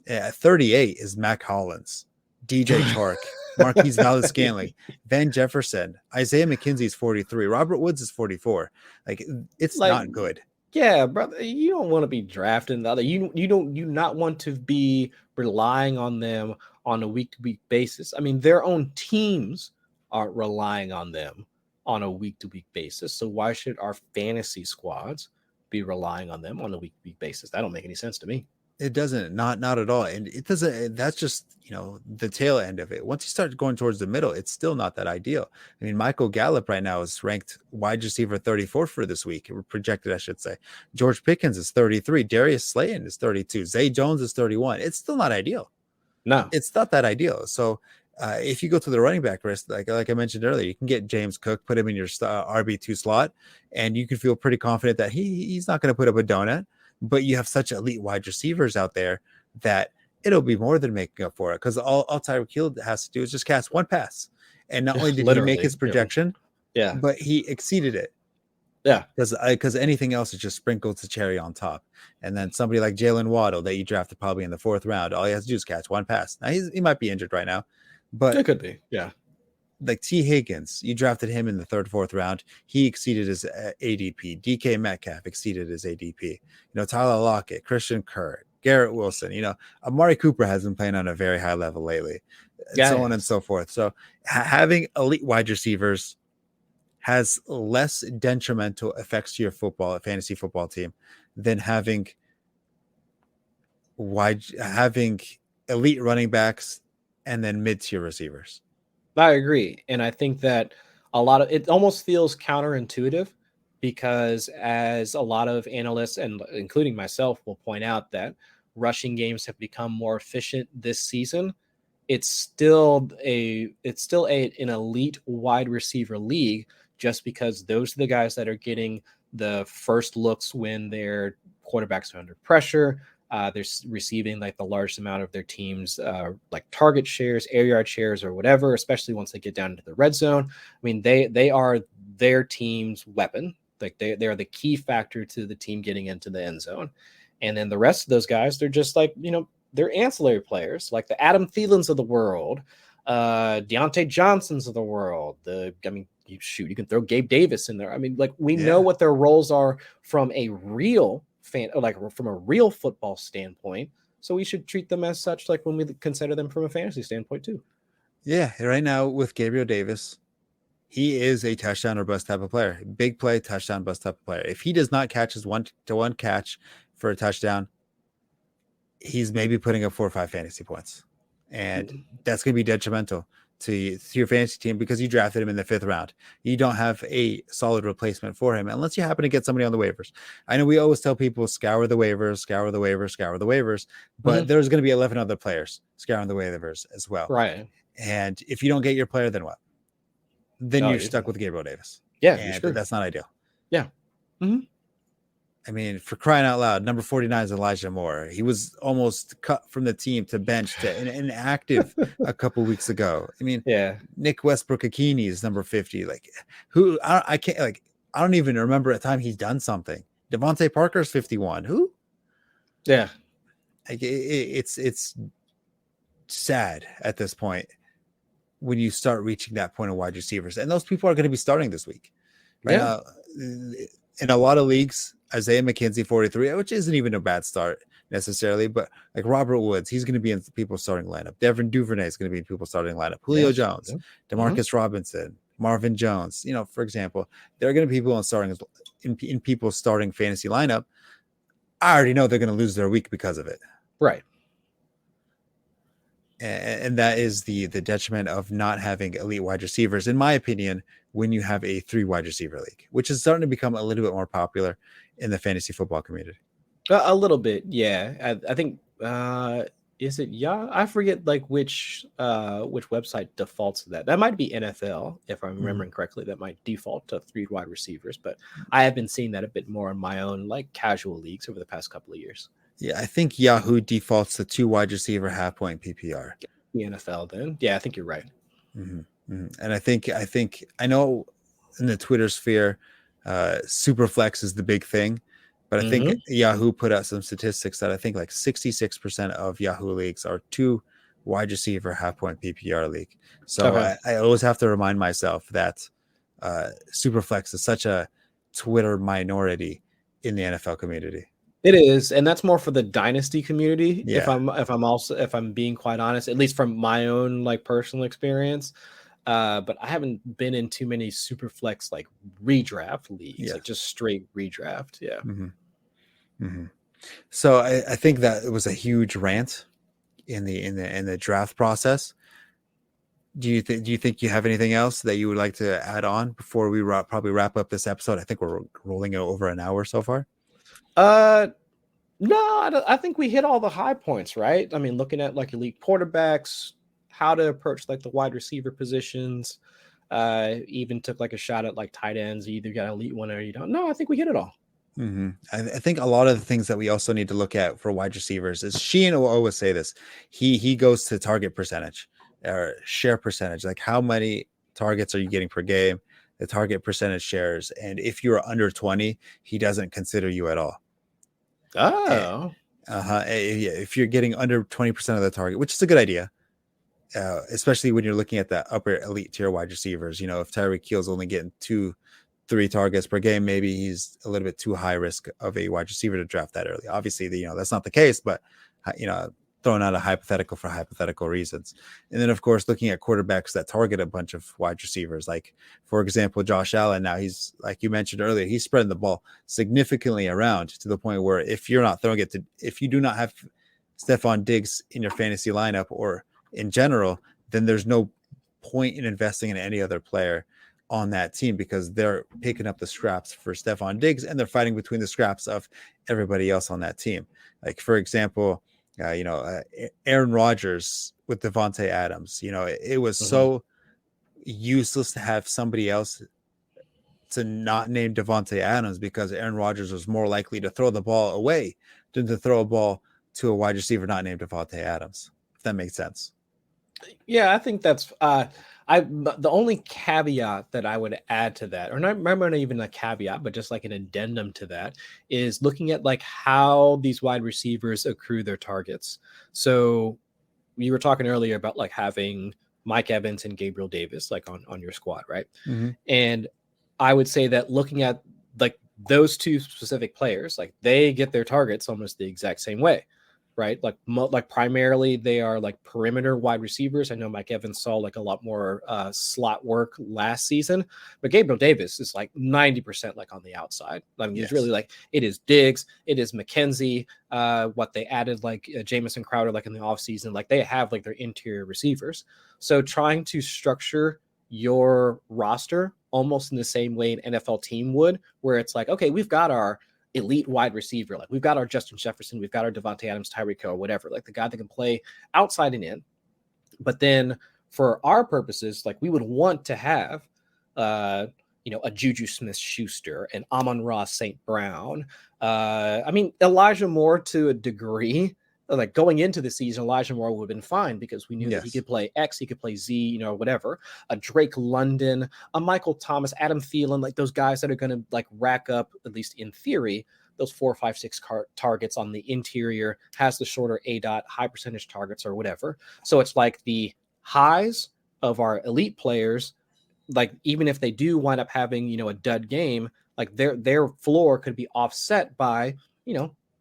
38 is Mac Hollins, DJ Chark, Marquise Valdes-Scantling, Van Jefferson, Isaiah McKenzie's 43, Robert Woods is 44. Like, it's like, not good. Yeah, brother, you don't want to be drafting the other. You not want to be relying on them on a week-to-week basis. I mean, their own teams aren't relying on them on a week-to-week basis. So why should our fantasy squads be relying on them on a week-to-week basis? That don't make any sense to me. It doesn't, not at all. And it doesn't, that's just, the tail end of it. Once you start going towards the middle, it's still not that ideal. I mean, Michael Gallup right now is ranked wide receiver 34 for this week. Projected, I should say. George Pickens is 33. Darius Slayton is 32. Zay Jones is 31. It's still not ideal. No, it's not that ideal. So if you go to the running back list, like I mentioned earlier, you can get James Cook, put him in your RB2 slot, and you can feel pretty confident that he's not going to put up a donut. But you have such elite wide receivers out there that it'll be more than making up for it, because all Tyreek Hill has to do is just cast one pass. And not only did he make his projection, but he exceeded it. Yeah. Because anything else is just sprinkled the cherry on top. And then somebody like Jalen Waddle that you drafted probably in the 4th round, all he has to do is catch one pass. Now he might be injured right now, but it could be. Yeah. Like T. Higgins, you drafted him in the 3rd, 4th round. He exceeded his ADP. DK Metcalf exceeded his ADP. Tyler Lockett, Christian Kirk, Garrett Wilson. Amari Cooper has been playing on a very high level lately, and so on and so forth. So having elite wide receivers has less detrimental effects to your fantasy football team than having elite running backs and then mid-tier receivers. I agree. And I think that a lot of it almost feels counterintuitive because as a lot of analysts and including myself will point out that rushing games have become more efficient this season, it's still an elite wide receiver league just because those are the guys that are getting the first looks when their quarterbacks are under pressure. They're receiving like the largest amount of their team's like target shares, air yard shares, or whatever, especially once they get down into the red zone. I mean, they are their team's weapon. Like they are the key factor to the team getting into the end zone. And then the rest of those guys, they're just like, they're ancillary players, like the Adam Thielens of the world, Deontay Johnsons of the world. You can throw Gabe Davis in there. I mean, like we know what their roles are from a real from a real football standpoint. So we should treat them as such, like when we consider them from a fantasy standpoint too. Yeah, right now with Gabriel Davis, he is a touchdown or bust type of player. Big play, touchdown, bust type of player. If he does not catch his 1-to-1 catch for a touchdown, he's maybe putting up 4 or 5 fantasy points. And that's going to be detrimental to your fantasy team because you drafted him in the 5th round. You don't have a solid replacement for him unless you happen to get somebody on the waivers. I know we always tell people scour the waivers, but there's going to be 11 other players scouring the waivers as well. Right. And if you don't get your player, then what? Then you're stuck with Gabriel Davis. Yeah. And that's not ideal. Yeah. Mm-hmm. I mean, for crying out loud, number 49 is Elijah Moore. He was almost cut from the team to bench to inactive a couple weeks ago. I mean, Nick Westbrook-Akini is number 50. Like, who? I can't. Like, I don't even remember a time he's done something. Devontae Parker's 51. Who? Yeah. Like, it's sad at this point when you start reaching that point of wide receivers, and those people are going to be starting this week. Right now, in a lot of leagues, Isaiah McKenzie 43, which isn't even a bad start necessarily, but like Robert Woods, he's going to be in people's starting lineup. Devin Duvernay is going to be in people's starting lineup. Julio Jones, Demarcus Robinson, Marvin Jones, for example, there are going to be people in people's starting fantasy lineup. I already know they're going to lose their week because of it. Right. And that is the detriment of not having elite wide receivers, in my opinion, when you have a 3 wide receiver league, which is starting to become a little bit more popular in the fantasy football community. A little bit. Yeah. I think, is it? Yeah. I forget like which website defaults to that. That might be NFL. If I'm remembering correctly, that might default to 3 wide receivers, but I have been seeing that a bit more in my own like casual leagues over the past couple of years. Yeah, I think Yahoo defaults to 2 wide receiver half-point PPR. The NFL, then, yeah, I think you're right. And I know in the Twitter sphere, Superflex is the big thing, but I think Yahoo put out some statistics that I think like 66% of Yahoo leagues are 2 wide receiver half-point PPR league. So I always have to remind myself that Superflex is such a Twitter minority in the NFL community. It is, and that's more for the dynasty community. Yeah. If I'm being quite honest, at least from my own like personal experience, but I haven't been in too many super flex like redraft leagues, like just straight redraft. Yeah. So I think that it was a huge rant in the draft process. Do you think you have anything else that you would like to add on before we probably wrap up this episode? I think we're rolling over an hour so far. No, I think we hit all the high points, right? I mean, looking at like elite quarterbacks, how to approach like the wide receiver positions, even took like a shot at like tight ends. You either got an elite one or you don't. No, I think we hit it all. I think a lot of the things that we also need to look at for wide receivers is Sheehan will always say this. He goes to target percentage or share percentage, like how many targets are you getting per game, the target percentage shares, and if you're under 20, he doesn't consider you at all. Oh, if you're getting under 20% of the target, which is a good idea, especially when you're looking at the upper elite tier wide receivers. If Tyreek Hill's only getting 2-3 targets per game, maybe he's a little bit too high risk of a wide receiver to draft that early. Obviously, that's not the case, but 30 throwing out a hypothetical for hypothetical reasons. And then, of course, looking at quarterbacks that target a bunch of wide receivers, like, for example, Josh Allen. Now he's, like you mentioned earlier, he's spreading the ball significantly around to the point where if you're not throwing it to, if you do not have Stephon Diggs in your fantasy lineup or in general, then there's no point in investing in any other player on that team because they're picking up the scraps for Stephon Diggs and they're fighting between the scraps of everybody else on that team. Like, for example, Aaron Rodgers with Devontae Adams, it was so useless to have somebody else to not name Devontae Adams because Aaron Rodgers was more likely to throw the ball away than to throw a ball to a wide receiver not named Devontae Adams, if that makes sense. Yeah, I think that's the only caveat that I would add to that, or not even a caveat, but just like an addendum to that, is looking at like how these wide receivers accrue their targets. So we were talking earlier about like having Mike Evans and Gabriel Davis like on your squad, right? Mm-hmm. And I would say that looking at like those two specific players, like they get their targets almost the exact same way. Right, like primarily they are like perimeter wide receivers. I know Mike Evans saw like a lot more slot work last season, but Gabriel Davis is like 90% like on the outside. I mean, It's really like it is Diggs, it is McKenzie. What they added like Jamison Crowder like in the offseason, like they have like their interior receivers. So trying to structure your roster almost in the same way an NFL team would, where it's like, okay, we've got our elite wide receiver. Like we've got our Justin Jefferson, we've got our Devontae Adams, Tyreek Hill, whatever, like the guy that can play outside and in. But then for our purposes, like we would want to have, a Juju Smith-Schuster and Amon-Ra St. Brown. Elijah Moore to a degree. Like going into the season, Elijah Moore would have been fine because we knew that he could play X, he could play Z, whatever. A Drake London, a Michael Thomas, Adam Thielen, like those guys that are going to like rack up, at least in theory, those 4, 5, 6 targets on the interior, has the shorter ADOT, high percentage targets or whatever. So it's like the highs of our elite players, like even if they do wind up having, a dud game, like their floor could be offset by,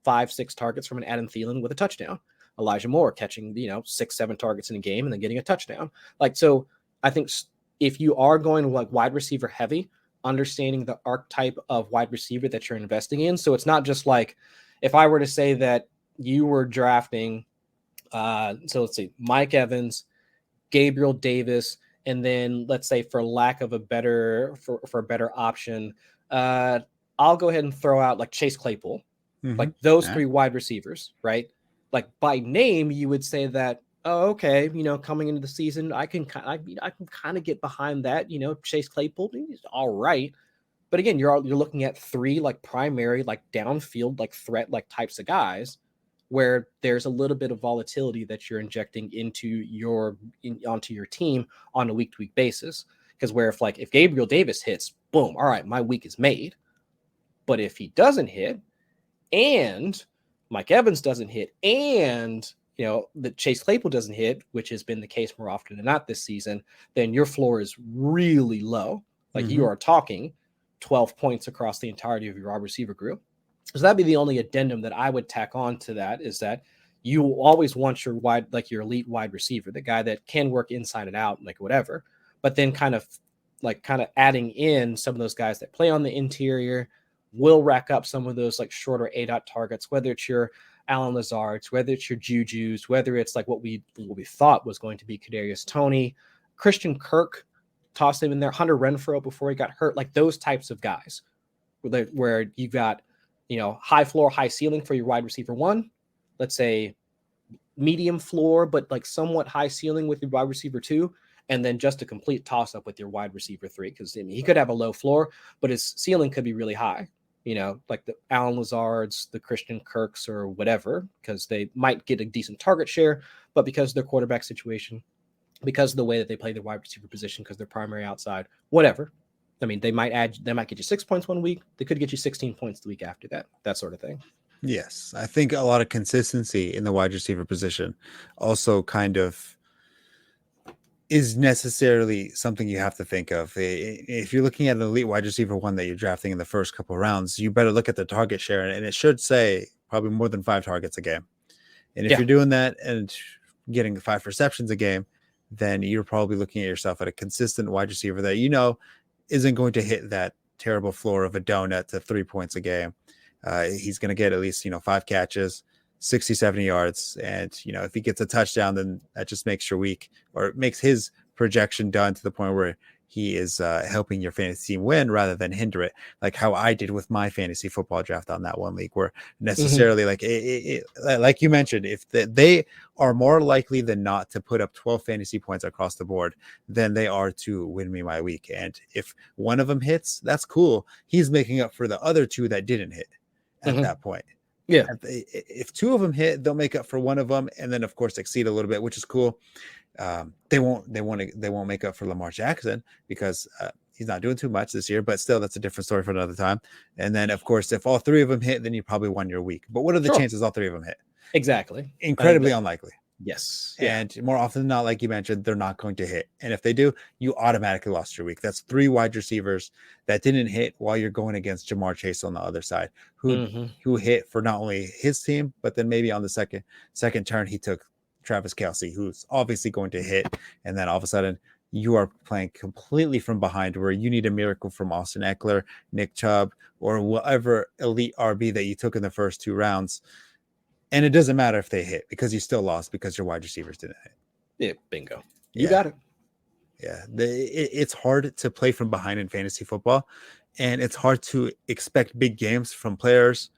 5, 6 targets from an Adam Thielen with a touchdown. Elijah Moore catching, 6, 7 targets in a game and then getting a touchdown. Like, so I think if you are going like wide receiver heavy, understanding the archetype of wide receiver that you're investing in. So it's not just like, if I were to say that you were drafting, so let's see, Mike Evans, Gabriel Davis, and then let's say for lack of a better option, I'll go ahead and throw out like Chase Claypool. Like those 3 wide receivers, right? Like by name, you would say that, oh, okay, coming into the season, I can kind of get behind that. Chase Claypool, he's all right. But again, you're looking at 3 like primary, like downfield, like threat, like types of guys, where there's a little bit of volatility that you're injecting onto your team on a week-to-week basis. Because if Gabriel Davis hits, boom, all right, my week is made. But if he doesn't hit, and Mike Evans doesn't hit, and the Chase Claypool doesn't hit, which has been the case more often than not this season, then your floor is really low. Like you are talking 12 points across the entirety of your wide receiver group. So that'd be the only addendum that I would tack on to that, is that you always want your your elite wide receiver, the guy that can work inside and out, like whatever, but then kind of adding in some of those guys that play on the interior, will rack up some of those like shorter ADOT targets, whether it's your Allen Lazards, whether it's your Jujus, whether it's like what we thought was going to be Kadarius Toney, Christian Kirk, toss him in there, Hunter Renfrow before he got hurt, like those types of guys where you've got, high floor, high ceiling for your wide receiver 1, let's say medium floor, but like somewhat high ceiling with your wide receiver 2, and then just a complete toss up with your wide receiver 3. Because he could have a low floor, but his ceiling could be really high. Like the Allen Lazards, the Christian Kirks, or whatever, because they might get a decent target share, but because of their quarterback situation, because of the way that they play their wide receiver position, because they're primary outside, whatever. I mean, they might get you 6 points one week. They could get you 16 points the week after that sort of thing. Yes. I think a lot of consistency in the wide receiver position also kind of is necessarily something you have to think of. If you're looking at an elite wide receiver 1 that you're drafting in the first couple of rounds, you better look at the target share, and it should say probably more than 5 targets a game. And if Yeah. you're doing that and getting 5 receptions a game, then you're probably looking at yourself at a consistent wide receiver that isn't going to hit that terrible floor of a donut to 3 points a game. He's going to get at least 5 catches, 60, 70 yards. And if he gets a touchdown, then that just makes your week, or it makes his projection done to the point where he is helping your fantasy team win rather than hinder it, like how I did with my fantasy football draft on that one league, where necessarily like you mentioned, if they are more likely than not to put up 12 fantasy points across the board than they are to win me my week. And if one of them hits, that's cool. He's making up for the other 2 that didn't hit at that point. Yeah. If 2 of them hit, they'll make up for one of them, and then of course exceed a little bit, which is cool. They won't make up for Lamar Jackson because he's not doing too much this year, but still, that's a different story for another time. And then of course, if all 3 of them hit, then you probably won your week. But what are the chances all 3 of them hit? Exactly. Incredibly unlikely. Yes. And more often than not, like you mentioned, they're not going to hit. And if they do, you automatically lost your week. That's 3 wide receivers that didn't hit while you're going against Jamar Chase on the other side, who hit for not only his team, but then maybe on the second turn, he took Travis Kelce, who's obviously going to hit. And then all of a sudden, you are playing completely from behind, where you need a miracle from Austin Eckler, Nick Chubb, or whatever elite RB that you took in the first 2 rounds. And it doesn't matter if they hit, because you still lost because your wide receivers didn't hit. Yeah, bingo. You got it. Yeah, it's hard to play from behind in fantasy football, and it's hard to expect big games from players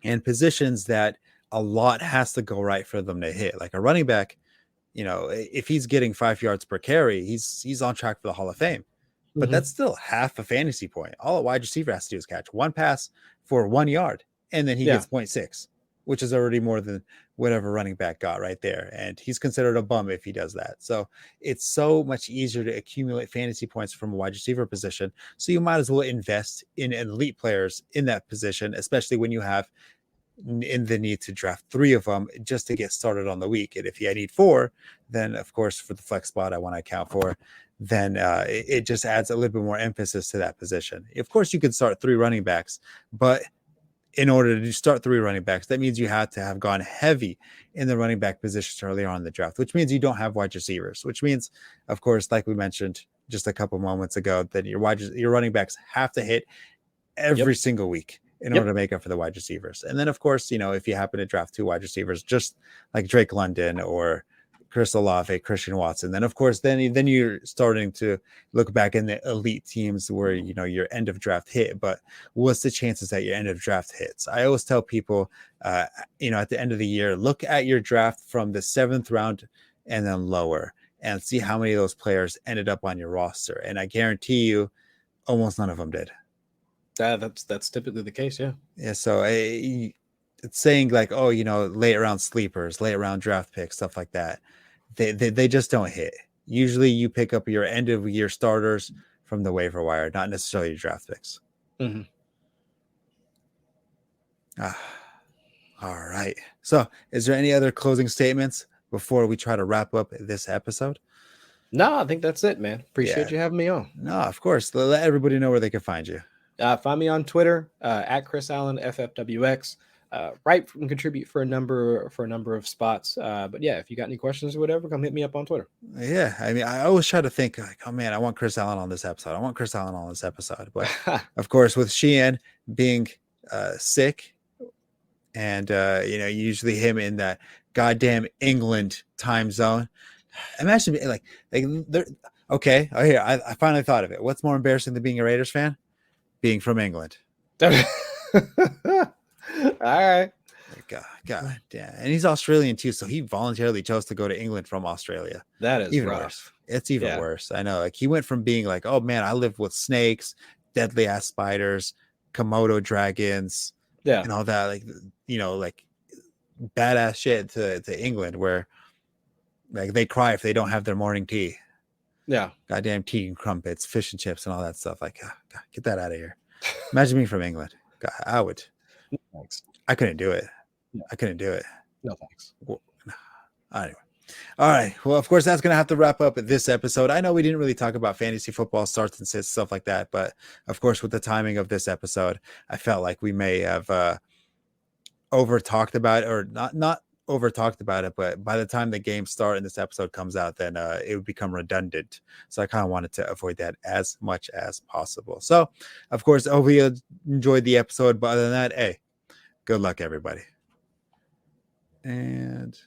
and positions that a lot has to go right for them to hit. Like a running back, if he's getting 5 yards per carry, he's on track for the Hall of Fame. But that's still half a fantasy point. All a wide receiver has to do is catch 1 pass for 1 yard, and then he gets 0.6. Which is already more than whatever running back got right there. And he's considered a bum if he does that. So it's so much easier to accumulate fantasy points from a wide receiver position. So you might as well invest in elite players in that position, especially when you have in the need to draft 3 of them just to get started on the week. And if you need 4, then of course, for the flex spot I want to account for, then it just adds a little bit more emphasis to that position. Of course, you could start 3 running backs, but in order to start 3 running backs, that means you had to have gone heavy in the running back position earlier on in the draft, which means you don't have wide receivers, which means, of course, like we mentioned just a couple moments ago, that your running backs have to hit every single week in order to make up for the wide receivers. And then, of course, if you happen to draft 2 wide receivers, just like Drake London or Chris Olave, Christian Watson, then of course, then you're starting to look back in the elite teams where your end of draft hit. But what's the chances that your end of draft hits? I always tell people, at the end of the year, look at your draft from the 7th round and then lower, and see how many of those players ended up on your roster. And I guarantee you, almost none of them did. That's typically the case. Yeah. So it's saying like, oh, late round sleepers, late round draft picks, stuff like that. They just don't hit. Usually you pick up your end of year starters from the waiver wire, not necessarily your draft picks. All right. So is there any other closing statements before we try to wrap up this episode? No, I think that's it, man. Appreciate you having me on. No, of course. Let everybody know where they can find you. Find me on Twitter at Chris Allen FFWX. Write and contribute for a number of spots. But yeah, if you got any questions or whatever, come hit me up on Twitter. Yeah, I mean, I always try to think like, oh man, I want Chris Allen on this episode. But of course, with Sheehan being sick, and usually him in that goddamn England time zone. Imagine like they're okay. Oh, here I finally thought of it. What's more embarrassing than being a Raiders fan? Being from England. All right. God damn. And he's Australian too, so he voluntarily chose to go to England from Australia. That is even rough. Worse. It's even worse. I know. Like he went from being like, oh man, I live with snakes, deadly ass spiders, Komodo dragons, and all that, like like badass shit to England, where like they cry if they don't have their morning tea. Yeah. Goddamn tea and crumpets, fish and chips, and all that stuff. Like, God, get that out of here. Imagine me from England. God, I would. No, thanks. I couldn't do it. No. I couldn't do it. No thanks. Well, anyway. All right. Well, of course, that's going to have to wrap up this episode. I know we didn't really talk about fantasy football starts and sits, stuff like that. But of course, with the timing of this episode, I felt like we may have over talked about it, or not over talked about it, but by the time the game starts and this episode comes out, then it would become redundant. So I kind of wanted to avoid that as much as possible. So, of course, I hope you enjoyed the episode. But other than that, hey, good luck, everybody. And